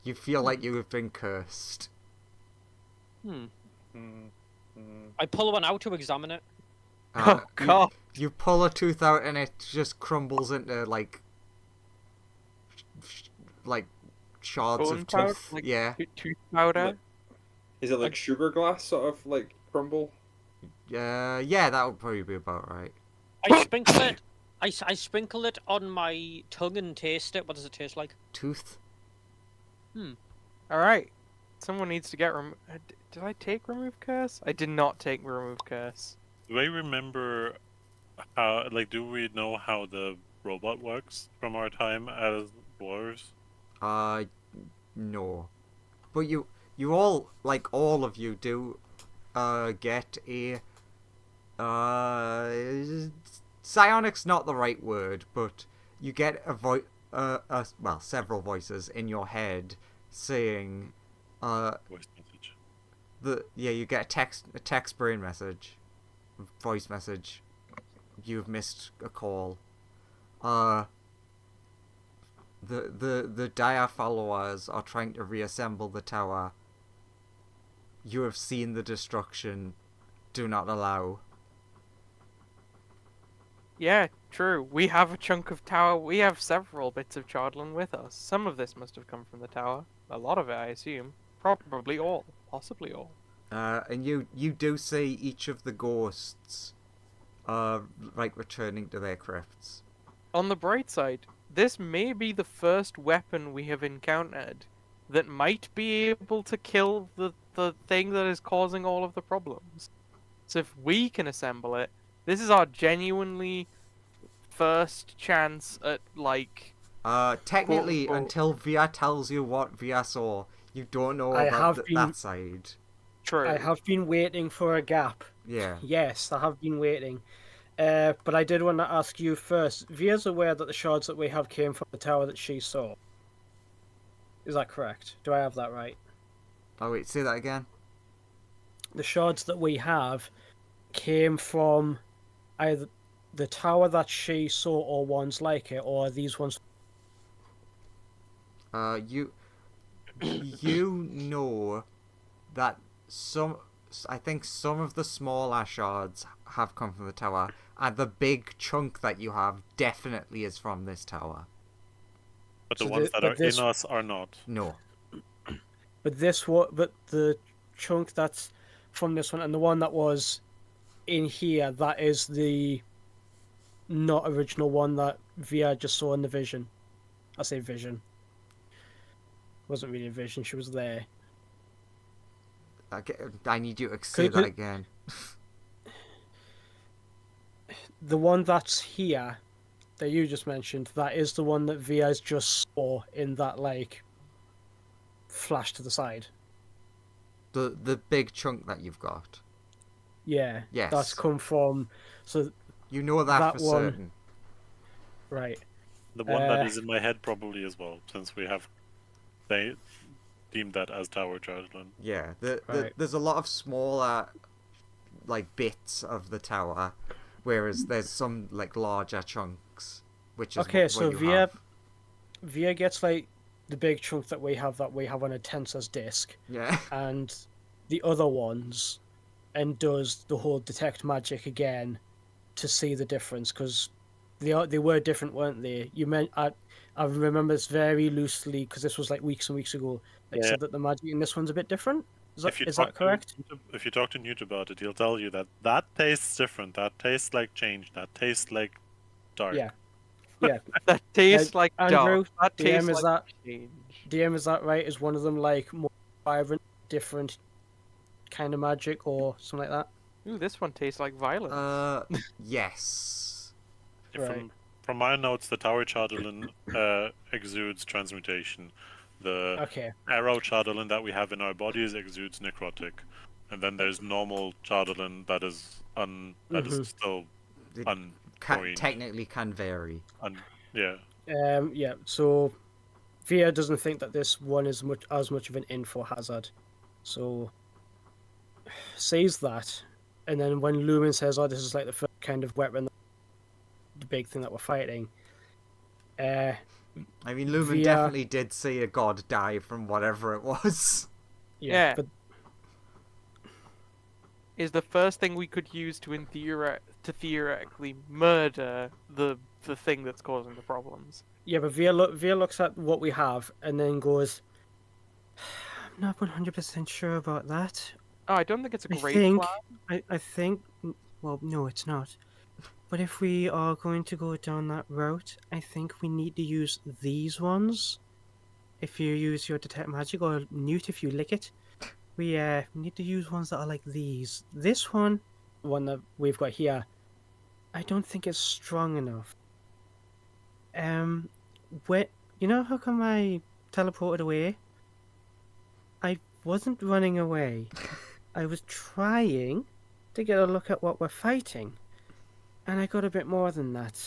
You feel like you have been cursed. I pull one out to examine it. Oh, God. You pull a tooth out and it just crumbles into like shards Bone of powder? tooth. Like Yeah. Tooth powder? Like- Is it like sugar glass sort of like crumble? Yeah, that would probably be about right. I sprinkle it. I sprinkle it on my tongue and taste it. What does it taste like? Tooth. Alright. Someone needs to get did I take Remove Curse? I did not take Remove Curse. do I remember how? Like, do we know how the robot works from our time as dwarves? No. But you all, like all of you do, get a, psionic's not the right word, but you get several voices in your head saying, Voice message. you get a text brain message, voice message. you've missed a call. The Dire followers are trying to reassemble the tower. You have seen the destruction. Do not allow. Yeah, true. We have a chunk of tower. We have several bits of Chardlin with us. Some of this must have come from the tower. A lot of it, I assume. Probably all. Possibly all. And you do see each of the ghosts, like returning to their crypts. On the bright side, this may be the first weapon we have encountered that might be able to kill the thing that is causing all of the problems. So if we can assemble it, this is our genuinely first chance at, like... Technically, quote, unquote- until Via tells you what Via saw, you don't know I about have that side. True. I have been waiting for a gap. Yeah. Yes, I have been waiting. But I did want to ask you first. Via's aware that the shards that we have came from the tower that she saw. Is that correct? Do I have that right? Oh wait, say that again. The shards that we have came from either the tower that she saw or ones like it, or these ones. You know that I think some of the smaller shards have come from the tower, and the big chunk that you have definitely is from this tower. But the So ones that but are this- in us are not. No. But the chunk that's from this one and the one that was in here, that is the not original one that Via just saw in the vision. I say vision. Wasn't really a vision, she was there. I need you to say that again. The one that's here, that you just mentioned, that is the one that Via's just saw in that, like, flash to the side. The big chunk that you've got. Yeah. Yes. That's come from... So, You know that That for one- certain. right. The one that is in my head probably as well, since they deemed that as Tower Chardlin. Yeah. Right. There's a lot of smaller, like, bits of the tower, whereas there's some, like, larger chunks, which is Okay, what so you Via have. Via gets, like, the big chunk that we have on a Tensor's disc, Yeah. and the other ones, and does the whole detect magic again to see the difference, because they were different, weren't they? I remember this very loosely because this was like weeks and weeks ago. It Yeah. said that the magic in this one's a bit different. Is that talk correct? If you talk to Newt about it, he'll tell you that tastes different. That tastes like change. That tastes like dark. Yeah. Yeah. That tastes like Andrew, dark. That tastes DM, is like that change. DM, is that right? Is one of them like more vibrant, different kind of magic or something like that? Ooh, this one tastes like violence. Yes. Right. From my notes, the Tower Chardlin exudes transmutation. The Okay. arrow Chardlin that we have in our bodies exudes necrotic, and then there's normal Chardlin that is is still It uncoined. technically can vary. Yeah. Yeah. So Via doesn't think that this one is as much of an info hazard. So says that, and then when Lumen says, "Oh, this is like the first kind of weapon, the big thing that we're fighting," I mean, Lumen Via- definitely did see a god die from whatever it was. Yeah. But Is the first thing we could use to theoretically murder the thing that's causing the problems. yeah, but Via looks at what we have and then goes, "I'm not 100% sure about that. Oh, I don't think it's a I great think plan. I think well, no, it's not. But if we are going to go down that route, I think we need to use these ones. If you use your detect magic, or Newt if you lick it, we need to use ones that are like these. This one that we've got here, I don't think it's strong enough. You know how come I teleported away? I wasn't running away. I was trying to get a look at what we're fighting. And I got a bit more than that.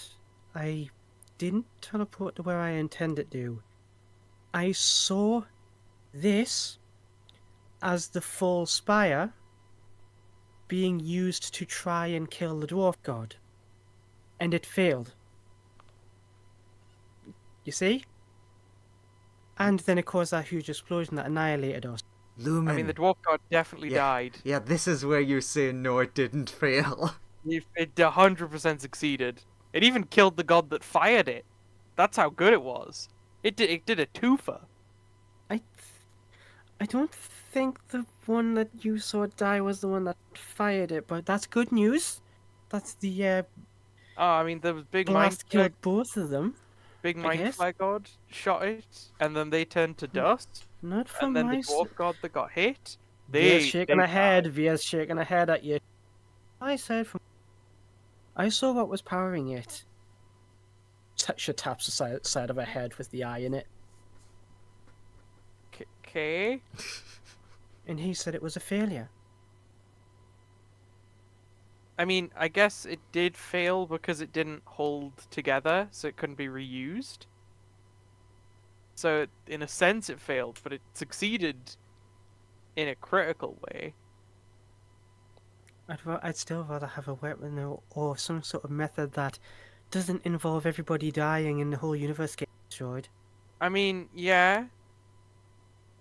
I didn't teleport to where I intended to. I saw this as the full spire being used to try and kill the dwarf god. and it failed. You see? And then it caused that huge explosion that annihilated us. Lumen. I mean, the dwarf god definitely Yeah. died. Yeah, this is where you say no, it didn't fail. It 100% succeeded. It even killed the god that fired it. That's how good it was. It did a twofer. I don't think the one that you saw die was the one that fired it, but that's good news. That's the Oh, I mean, there was big blast mind killed both of them. big I mind guess. fly god shot it, and then they turned to dust. Not from And then my the dwarf god that got hit, Via's shaking they her head. died. Via's shaking her head at you. I said from. I saw what was powering it. She taps the side of her head with the eye in it, Okay. and he said it was a failure. I mean, I guess it did fail because it didn't hold together, so it couldn't be reused. So, in a sense, it failed, but it succeeded in a critical way. I'd still rather have a weapon or some sort of method that doesn't involve everybody dying and the whole universe getting destroyed. I mean, yeah.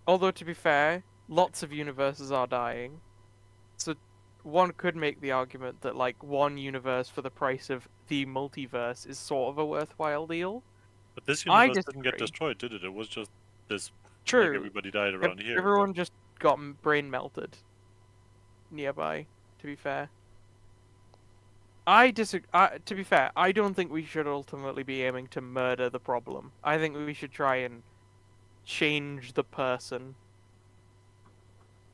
Although, to be fair, lots of universes are dying. So, one could make the argument that, like, one universe for the price of the multiverse is sort of a worthwhile deal. But this I universe didn't get disagree. destroyed, did it? It was just this. True. Like everybody died around here. Everyone just got brain melted nearby, to be fair. I disagree. To be fair, I don't think we should ultimately be aiming to murder the problem. I think we should try and change the person.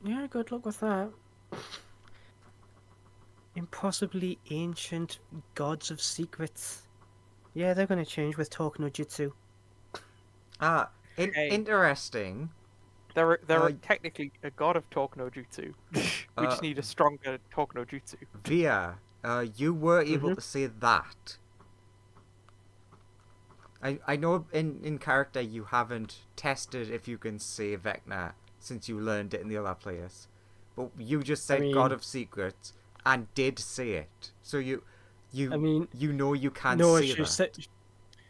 Yeah, good luck with that. Impossibly ancient gods of secrets. Yeah, they're gonna change with talk no jutsu. Okay. interesting. They're Uh, technically a god of talk no jutsu. We just Uh, need a stronger talk no jutsu. Via, you were able Mhm. to say that. I know in character you haven't tested if you can say Vecna since you learned it in the other place, but you just said God mean- of Secrets and did say it, so you I mean, you know you can no, say she that. said.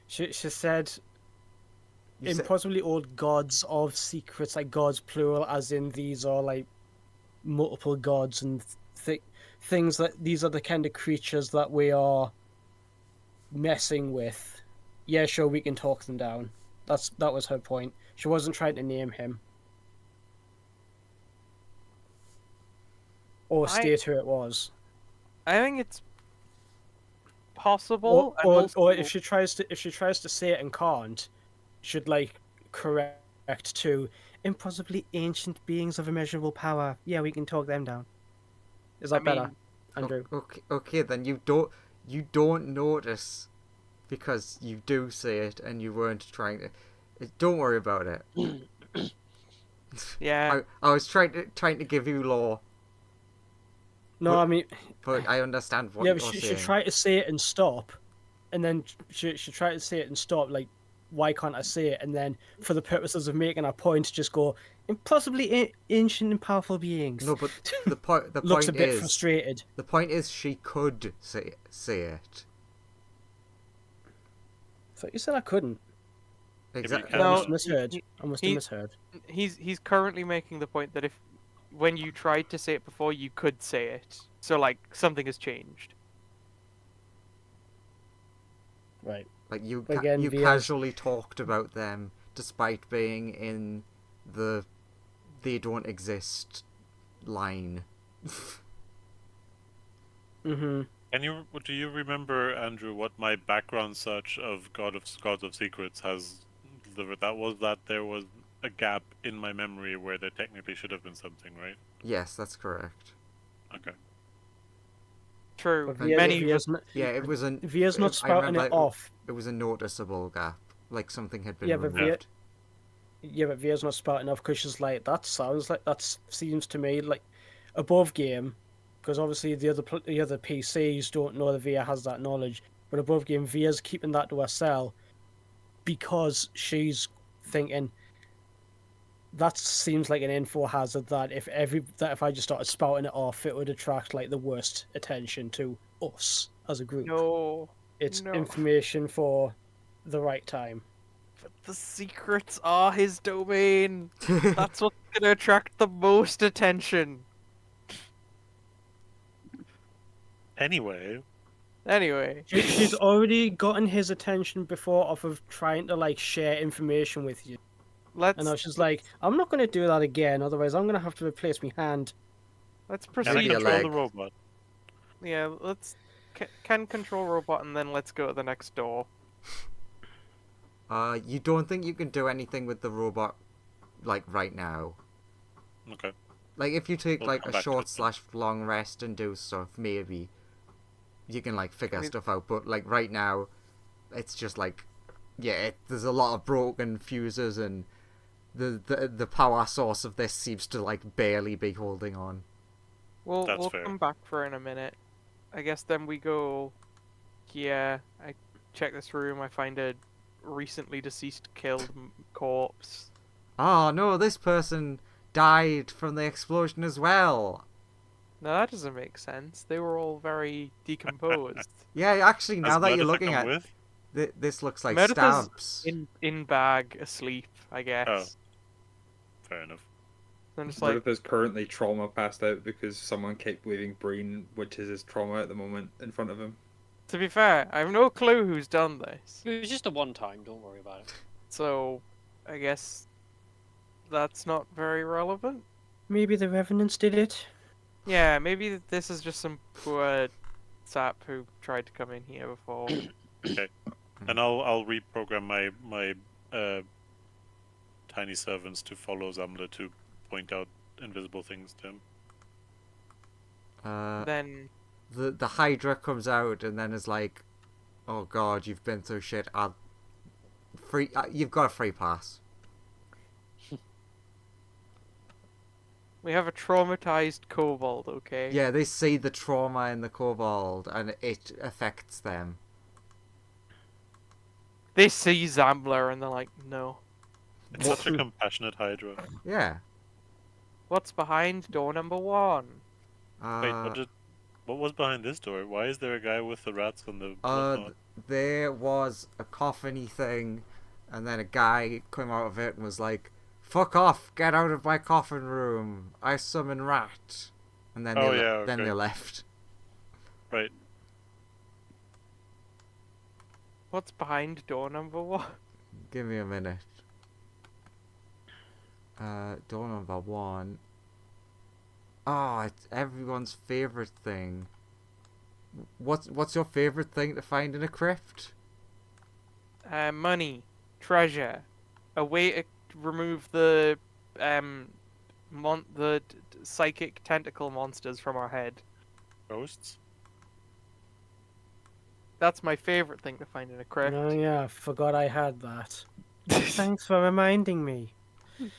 She said You said- impossibly old gods of secrets, like gods plural, as in these are like multiple gods and things that these are the kind of creatures that we are messing with. Yeah, sure, we can talk them down. That was her point. She wasn't trying to name him or state who it was. I think it's possible. and Or also- if she tries to say it and can't, should like correct to impossibly ancient beings of immeasurable power. Yeah, we can talk them down. Is that I better, mean, Andrew? Okay, then you don't notice because you do say it and you weren't trying to. Don't worry about it. yeah. I was trying to give you law, No, I mean, but I understand what yeah, you're but she saying. tried to say it and stop, and then she tried to say it and stop. Like, why can't I say it? And then, for the purposes of making a point, just go impossibly ancient and powerful beings. No, but the point Looks a bit is frustrated. the point is she could say it. So you said I couldn't. Exactly. can. I No, must have misheard. he- I must he- have misheard. He's currently making the point that when you tried to say it before, you could say it. So like something has changed. Right. Like you But again, you Via's- casually talked about them despite being in the they don't exist line. Mm-hmm. Do you remember, Andrew, what my background search of Gods of Secrets has delivered? That was that there was a gap in my memory where there technically should have been something, right? Yes, that's correct. Okay. True. But Many Via's Yeah, it was an. Via's not I spouting remember it off. It was a noticeable gap, like something had been Yeah, but removed. Yeah, but Via's not spouting off because she's like, that seems to me like above game, because obviously the other PCs don't know that Via has that knowledge. But above game, Via's keeping that to herself because she's thinking that seems like an info hazard that if I just started spouting it off, it would attract like the worst attention to us as a group. No. It's No. information for the right time. But the secrets are his domain. That's what's gonna attract the most attention. Anyway, Anyway, She's already gotten his attention before off of trying to like share information with you. let's And now she's like, I'm not going to do that again, otherwise I'm going to have to replace my hand. let's can I proceed. your control leg. the robot? Yeah, let's can control robot and then let's go to the next door. You don't think you can do anything with the robot, like, right now? Okay. Like, if you take, We'll like, come a back to short it then. / long rest and do stuff, maybe you can, like, figure I mean- stuff out. But, like, right now, it's just, like, yeah, there's a lot of broken fuses and the power source of this seems to, like, barely be holding on. That's We'll fair. come back for in a minute. I guess then we go. Yeah, I check this room. I find a recently deceased killed corpse. Oh, no, this person died from the explosion as well. No, that doesn't make sense. They were all very decomposed. Yeah, actually, now Has that you're Meredith looking come at with? this looks like Meredith's stamps. in bag asleep, I guess. Oh. Fair enough. I'm just like, Meredith is currently trauma passed out because someone kept waving Breen, which is his trauma at the moment, in front of him. to be fair, I have no clue who's done this. It was just a one time. Don't worry about it. So, I guess that's not very relevant. Maybe the Revenants did it. Yeah, maybe this is just some poor sap who tried to come in here before. And I'll reprogram my tiny servants to follow Zamla to point out invisible things to him. Then The Hydra comes out and then is like, "Oh God, you've been through shit. You've got a free pass." we have a traumatized kobold, okay? Yeah, they see the trauma in the kobold and it affects them. They see Zambler and they're like, no. It's such a compassionate Hydra. Yeah. What's behind door number 1? Wait, what was behind this door? Why is there a guy with the rats and the whatnot? There was a coffin-y thing, and then a guy came out of it and was like, "Fuck off! Get out of my coffin room! I summon rat." And then Oh, they yeah, then okay. they left. Right. What's behind door number 1? Give me a minute. Door number 1. Oh, it's everyone's favorite thing. What's your favorite thing to find in a crypt? Money, treasure, a way to remove the psychic tentacle monsters from our head. Ghosts? That's my favorite thing to find in a crypt. Oh yeah, I forgot I had that. Thanks for reminding me.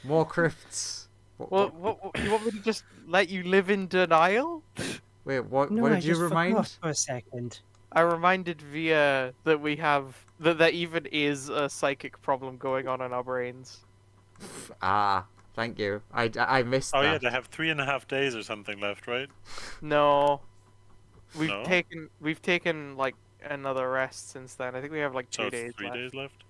More crypts. Well, what, you want me to just let you live in denial? Wait, what? No, what I did you just remind? forgot for a second. I reminded Via that we have that there even is a psychic problem going on in our brains. Ah, thank you. I missed Oh that. yeah, they have 3.5 days or something left, right? No, No? we've taken like another rest since then. I think we have like 2 So days 3 left. days left.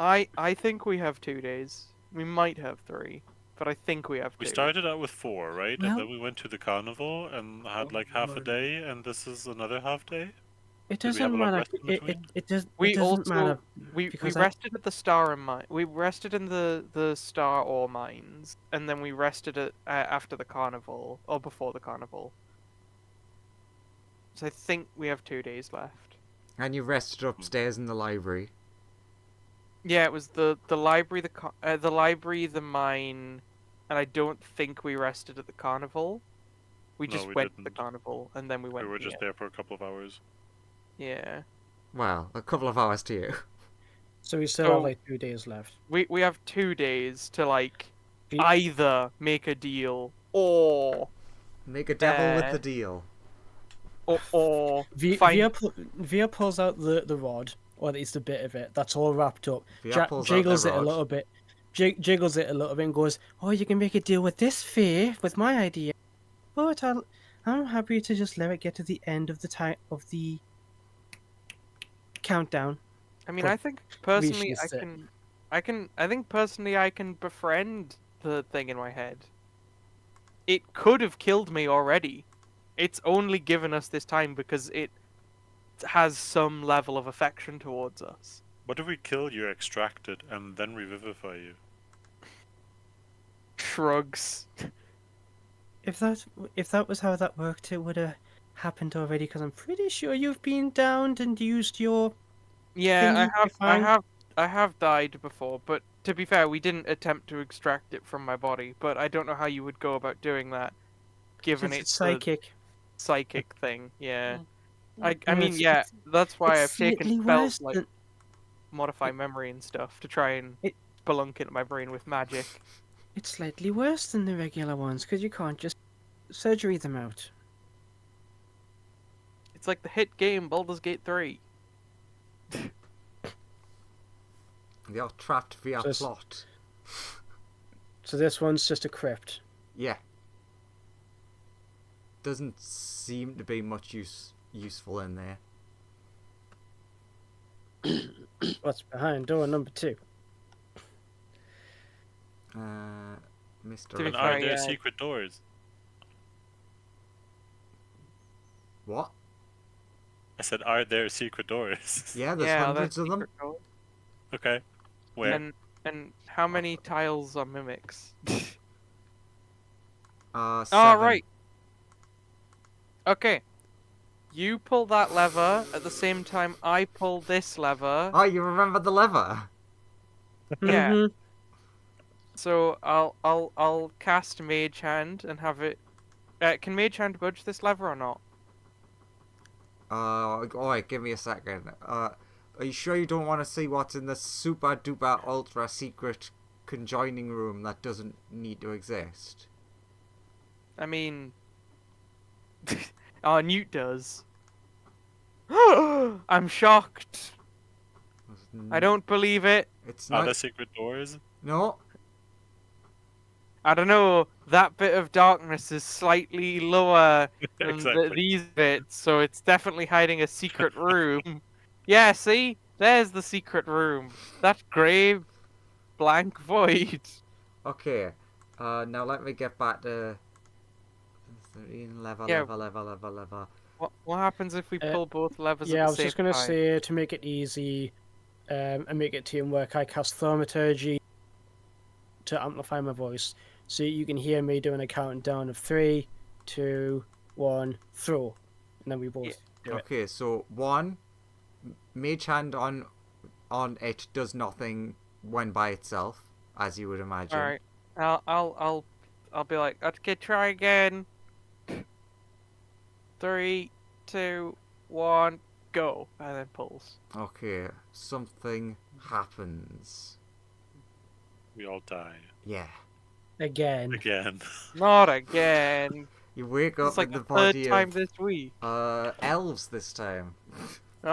I think we have 2 days. We might have 3, but I think we have 2. We started out with 4, right? Well- And then we went to the carnival and had like half a day, and this is another half day. It Did we have a doesn't long matter. rest in between? It doesn't We doesn't also matter. we because rested at the Star and Mine. We rested in the Star ore mines, and then we rested at after the carnival or before the carnival. So I think we have 2 days left. And you rested upstairs in the library. Yeah, it was the library, the library, the mine, and I don't think we rested at the carnival. We No, just we went to the didn't. carnival, and then we went. We were here. just there for a couple of hours. Yeah, Well, a couple of hours to you. So we still So- have like 2 days left. we have 2 days to like Be- either make a deal or Make a devil with the deal. find. Via pulls out the rod, or at least a bit of it. That's all wrapped up. Via pulls out the Jiggles it a rod. little bit. Jiggles it a little bit and goes, "Oh, you can make a deal with this fee with my idea. But I'm happy to just let it get to the end of the time of the countdown. I mean, But I think personally, Rishi's sick. I think personally, I can befriend the thing in my head. It could have killed me already. It's only given us this time because it has some level of affection towards us. What if we kill you, extract it, and then revivify you? Shrugs. If that was how that worked, it would have happened already. Because I'm pretty sure you've been downed and used your Yeah, thingy to find- I have died before, but to be fair, we didn't attempt to extract it from my body. But I don't know how you would go about doing that, given It's it's a psychic. psychic thing. Yeah, Mm. I mean, yeah, that's why It's I've taken slightly spells worse like than modify memory and stuff to try and It- spelunk into my brain with magic. it's slightly worse than the regular ones because you can't just surgery them out. It's like the hit game Baldur's Gate 3. You're trapped via Just- plot. So this one's just a crypt. Yeah. Doesn't seem to be much useful in there. What's behind door number 2? Mr. To be And fair, are there yeah. secret doors? What? I said, are there secret doors? Yeah, there's Yeah, hundreds that's of them. secret door. Okay. Where? And how many tiles are mimics? Oh, 7. right. Okay. You pull that lever at the same time I pull this lever. Oh, you remember the lever? Yeah. Mhm. So I'll cast Mage Hand and have it. Can Mage Hand budge this lever or not? Alright, give me a second. Are you sure you don't want to see what's in the super duper ultra secret conjoining room that doesn't need to exist? I mean, Newt does. I'm shocked. I don't believe it. It's Are not. there secret doors? No. I don't know. That bit of darkness is slightly lower than Exactly. these bits, so it's definitely hiding a secret room. Yeah, see? There's the secret room. That grey blank void. Okay. Now let me get back to 13 lever, Yeah. lever. What happens if we pull both levers Yeah, at I the was same just gonna time? say to make it easy, and make it teamwork. I cast thaumaturgy to amplify my voice, so you can hear me doing a countdown of 3, 2, 1, throw, and then we both Yeah. do it. Okay, so 1, Mage Hand on it does nothing when by itself, as you would imagine. Alright. I'll be like, okay, try again. 3, 2, 1, go. And then pulls. Okay, something happens. We all die. Yeah. Again. Again. Not again. You wake up It's like in the the body third time of this week. elves this time. Oh,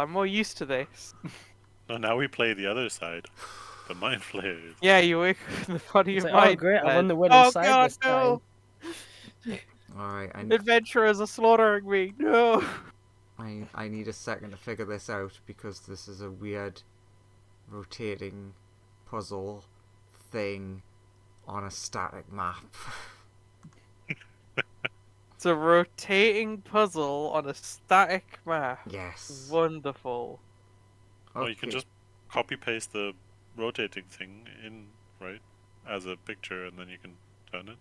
I'm more used to this. No, now we play the other side. The mind flayers. Yeah, you wake up in the body It's of like, my oh great, I'm bed. on the winning Oh side god, this no! time. Alright, Adventurers are slaughtering me. No. I need a second to figure this out because this is a weird rotating puzzle thing on a static map. It's a rotating puzzle on a static map. Yes. Wonderful. Oh, you can Okay. just copy paste the rotating thing in, right? As a picture, and then you can turn it.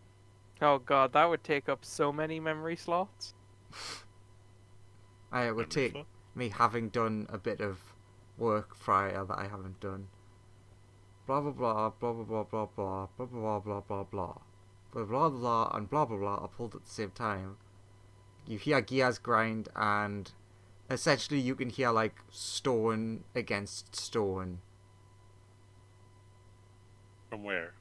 Oh god, that would take up so many memory slots. It would Memory take slot. me having done a bit of work prior that I haven't done. Blah blah blah blah blah blah blah blah blah blah blah blah blah blah blah blah and blah blah blah are pulled at the same time. You hear gears grind and essentially you can hear like stone against stone. From where?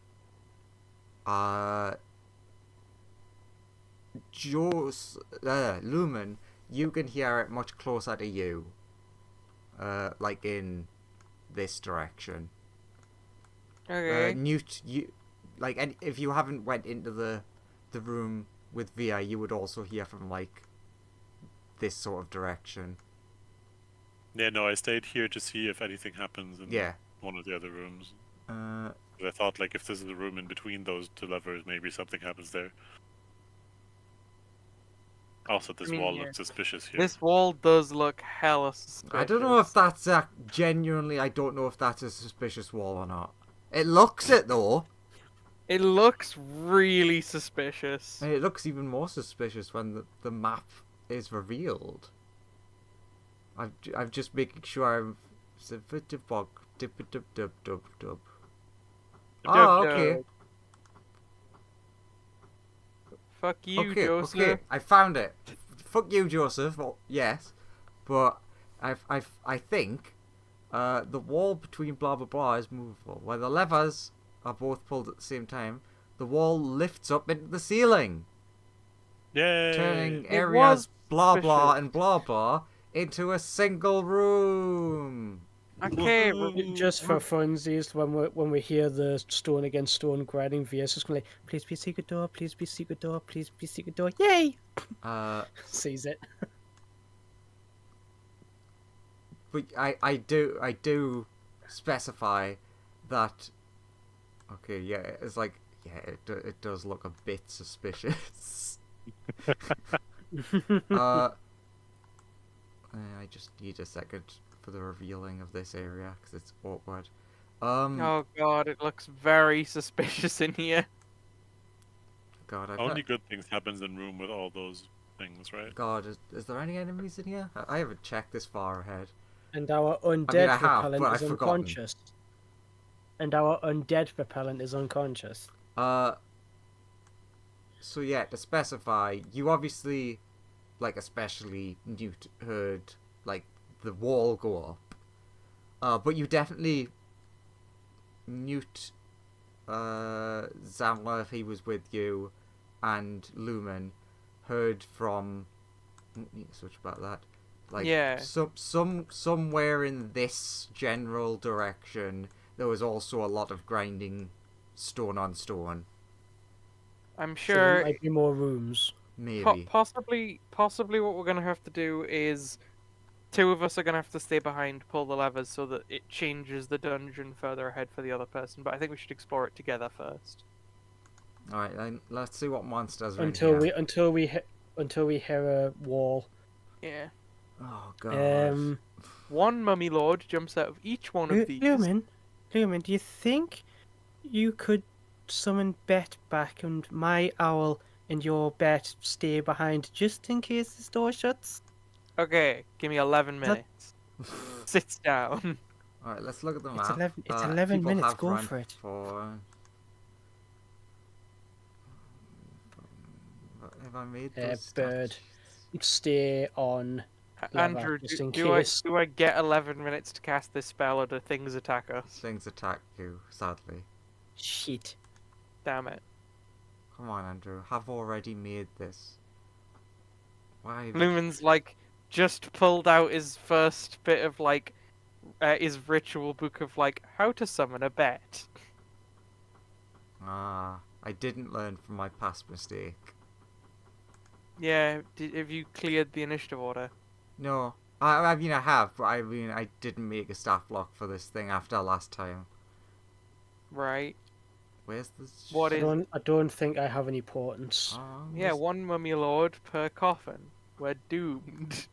Lumen, you can hear it much closer to you. Like in this direction. Okay. Newt, you like, and if you haven't went into the room with Via, you would also hear from like this sort of direction. Yeah, no, I stayed here to see if anything happens in Yeah. one of the other rooms. Uh, 'Cause I thought, like, if this is the room in between those two levers, maybe something happens there. Also, this wall yeah. looks suspicious here. This wall does look hella suspicious. I don't know if that's genuinely. I don't know if that's a suspicious wall or not. It looks it though. It looks really suspicious. And it looks even more suspicious when the map is revealed. I'm just making sure I'm. Oh, okay. Fuck you, Okay, Joseph. okay. I found it. Fuck you, Joseph. Well, yes, but I think the wall between blah blah blah is movable. Where the levers are both pulled at the same time, the wall lifts up into the ceiling, Yay! turning It areas was blah blah suspicious. and blah blah into a single room. Okay, Just for funsies, when we hear the stone against stone grinding, Via's just going like, please be secret door, please be secret door, please be secret door. Yay! Sees it. But I do specify that. Okay, yeah, it's like it does look a bit suspicious. I just need a second for the revealing of this area because it's awkward. oh god, it looks very suspicious in here. God, Only good things happens in room with all those things, right? God, is there any enemies in here? I haven't checked this far ahead. And our undead I have, repellent but is I've forgotten. unconscious. And our undead repellent is unconscious. So yeah, to specify, you obviously, like especially Newt, heard like the wall go up. But you definitely Newt, Zamla, if he was with you, and Lumen heard from. Need to switch about that. Like Yeah. somewhere in this general direction, there was also a lot of grinding stone on stone. I'm So there sure might be more rooms. Maybe. possibly what we're gonna have to do is two of us are gonna have to stay behind, pull the levers so that it changes the dungeon further ahead for the other person. But I think we should explore it together first. All right, then let's see what monsters are Until in here. until we hear a wall. Yeah. Oh god. One mummy lord jumps out of each one of these. Lumen, do you think you could summon Bet back and my owl and your Bet stay behind just in case this door shuts? Okay, give me 11 That- minutes. Sits down. All right, let's look at the It's map. 11 it's 11 people minutes, have go run for it. Have I made those Bird. stats? Stay on. Lever, Andrew, just in do case. I get 11 minutes to cast this spell or do things attack us? Things attack you, sadly. Shit. Damn it. Come on, Andrew. Have already made this. Why? Lumen's like just pulled out his first bit of like his ritual book of like how to summon a bet. Ah, I didn't learn from my past mistake. Yeah, have you cleared the initiative order? No, I mean I have, but I mean I didn't make a staff block for this thing after last time. Right. Where's this? What is- I don't think I have any portents. Yeah, one mummy lord per coffin. We're doomed.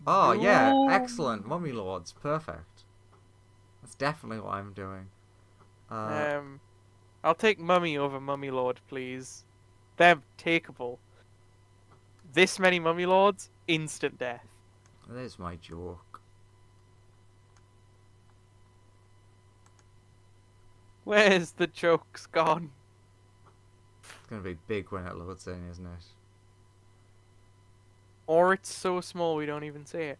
Oh yeah, Doomed. excellent, mummy lords, perfect. That's definitely what I'm doing. I'll take mummy over mummy lord, please. They're takeable. This many mummy lords, instant death. There's my joke. Where's the jokes gone? It's gonna be big when it loads in, isn't it? Or it's so small we don't even see it.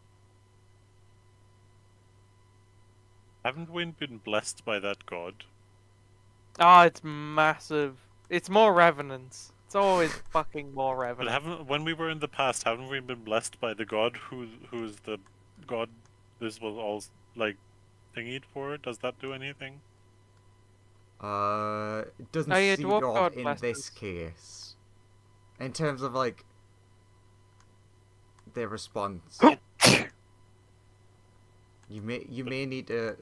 Haven't we been blessed by that god? Ah, it's massive. It's more revenants. It's always fucking more But revenants. when we were in the past, haven't we been blessed by the god who's the god this was all like thingied for? Does that do anything? It doesn't Oh, yeah, seem dwarf to god in blessed this us. case. in terms of like their response. You may need to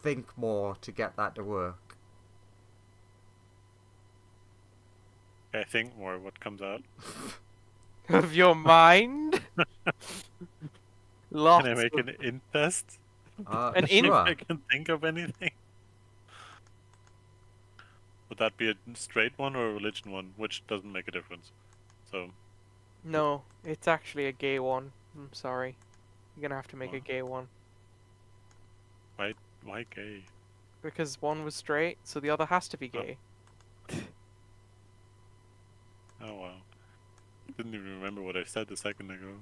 think more to get that to work. I think more. What comes out? Of your mind. Lots Can I make of- an int test? An See if sure. I can think of anything. Would that be a straight one or a religion one? Which doesn't make a difference. So, No, it's actually a gay one. I'm sorry. You're gonna have to make a Oh. gay one. why gay? Because one was straight, so the other has to be gay. Oh wow. Didn't even remember what I said a second ago.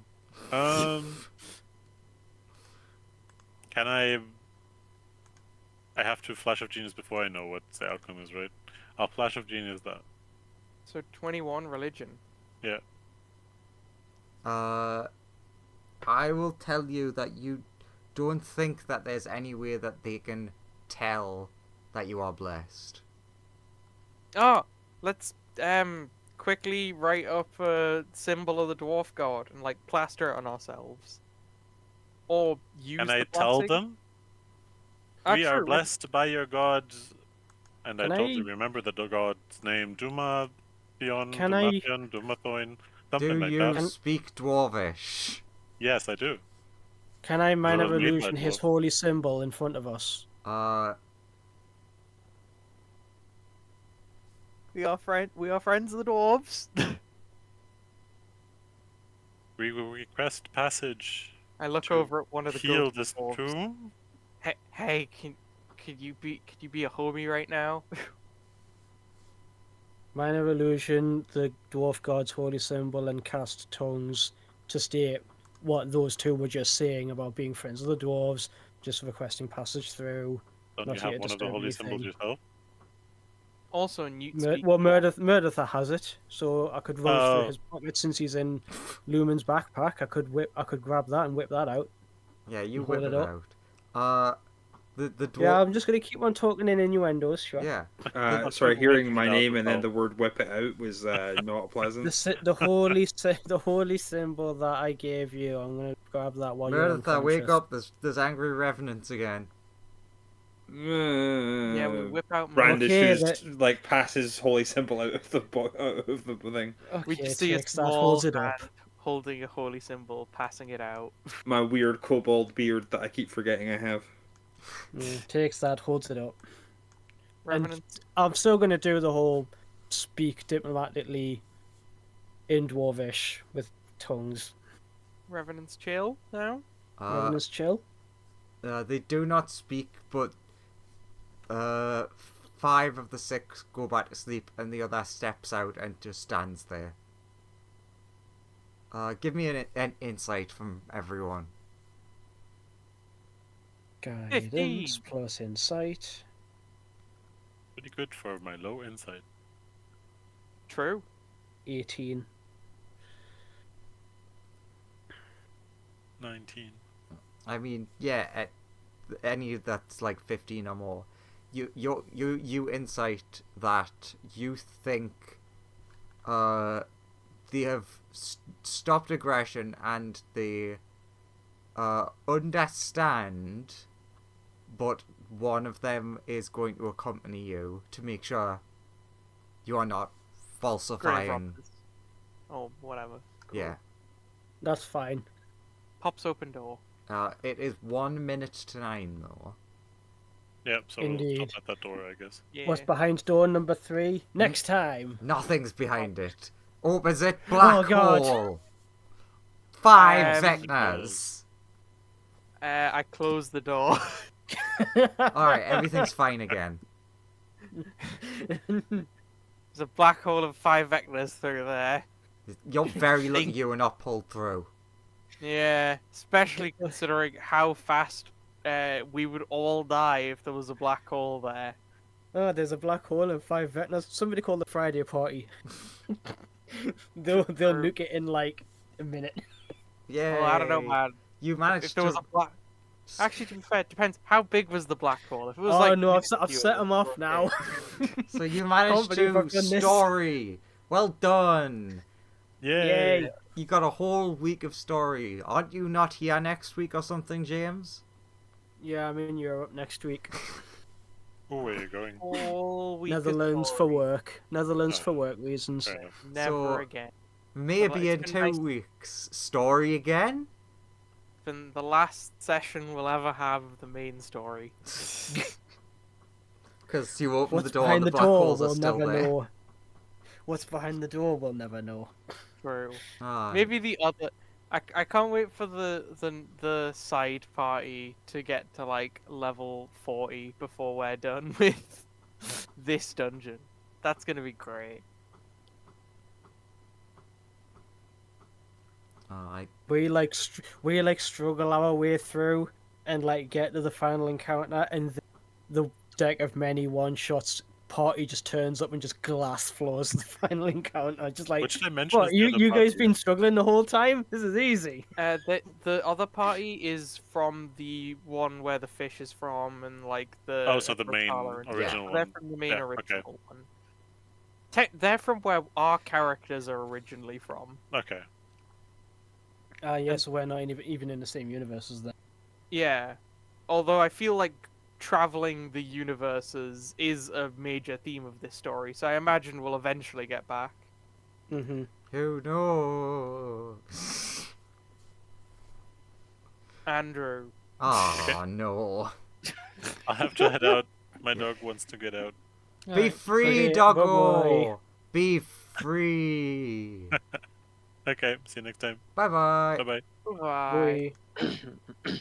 Can I have to Flash of Genius before I know what the outcome is, right? I'll Flash of Genius that. So 21 religion. Yeah. I will tell you that you don't think that there's any way that they can tell that you are blessed. Oh, let's quickly write up a symbol of the dwarf god and like plaster it on ourselves. Or use Can the I tell plastic. them? Ah, We are true, blessed by your gods. And I Can totally I- remember the god's name. Duma Pion, Can I- Dumathion, Dumathoin, something Do like you that. speak Dwarvish? Yes, I do. Can I minor Well, made by illusion his dwarf. holy symbol in front of us? We are friends of the dwarves. We will request passage. I look To over at one of the Heal ghost this dwarves. tomb. Hey, could you be a homie right now? Minor illusion, the dwarf god's holy symbol, and cast tongues to state what those two were just saying about being friends of the dwarves, just requesting passage through. Don't Not you here have to one of the disturb holy anything. symbols yourself? Also, Newt Well, speaks Murdertha has it, so I could rummage Oh. through his pocket since he's in Lumen's backpack. I could grab that and whip that out. Yeah, you Hold whip it it up. out. The dwarf. Yeah, I'm just gonna keep on talking in innuendos, sure. Yeah. Sorry, Whip hearing it my out name and then yourself. the word "whip it out" was not pleasant. The holy symbol that I gave you. I'm gonna grab that while you're Meredith, wake unconscious. up! There's angry revenants again. Yeah, we whip out. Brandishes Okay, like passes holy symbol out of the thing. We Okay, just see a takes that, small holds it up. hand holding a holy symbol, passing it out. My weird kobold beard that I keep forgetting I have. Yeah, takes that, holds it up. And- Revenants. I'm still gonna do the whole speak diplomatically in Dwarvish with tongues. Revenants chill now. Revenants chill. They do not speak, but 5 of the 6 go back to sleep, and the other steps out and just stands there. Give me an insight from everyone. Guidance 15. plus insight. Pretty good for my low insight. True. 18. 19. I mean, yeah, any that's like 15 or more. You insight that you think they have stopped aggression and they understand, but one of them is going to accompany you to make sure you are not Grave falsifying. robbers. Oh, whatever. Cool. Yeah. That's fine. Pops open door. It is 1 minute to 9 though. Yep, so we'll Indeed. stop at that door, I guess. Yeah. What's behind door number 3? Next time. Nothing's behind it. Opposite black God. hole. 5 Um, Vecnas. I close the door. Alright, everything's fine again. There's a black hole of 5 vectors through there. You're very lucky you were not pulled through. Yeah, especially considering how fast we would all die if there was a black hole there. Oh, there's a black hole and 5 Vecnas. Somebody call the Friday party. they'll nuke it in like a minute. Yeah. Well, I don't know, man. You If managed there was to. a black... Actually, to be fair, it depends. How big was the black hole? If it was Oh like no, I've minuscule, set them off okay. now. So you managed believe I've to done this. story. Well done. Yay! Yay. You got a whole week of story. Aren't you not here next week or something, James? Yeah, I'm in Europe next week. Oh, where are you going? All week of Netherlands for story. work. Netherlands Oh. for work reasons. Fair enough. Never So- again. Maybe in it's been 2 nice. weeks. Story again? Been the last session we'll ever have of the main story. Because you open What's the door and behind the the black door, holes are we'll still never there. know. What's behind the door, we'll never know. True. Ah, Maybe the other. I can't wait for the side party to get to like level 40 before we're done with this dungeon. That's gonna be great. I We like struggle our way through and like get to the final encounter, and the deck of many one shots party just turns up and just glass floors the final encounter. Just like, Which dimension what, is the you other you guys party? been struggling the whole time? This is easy. The other party is from the one where the fish is from, and like the. Oh, so the main Rotala and- original They're one. from the main Yeah, okay. original one. They're from where our characters are originally from. Okay. Yeah, so we're not even in the same universe as them. Yeah. Although I feel like traveling the universes is a major theme of this story, so I imagine we'll eventually get back. Mm-hmm. who knows? Andrew. Oh no. I'll have to head out. My dog wants to get out. Be free, Okay, doggo! Be free! Okay, see you next time. Bye bye. Bye bye. Bye. Bye.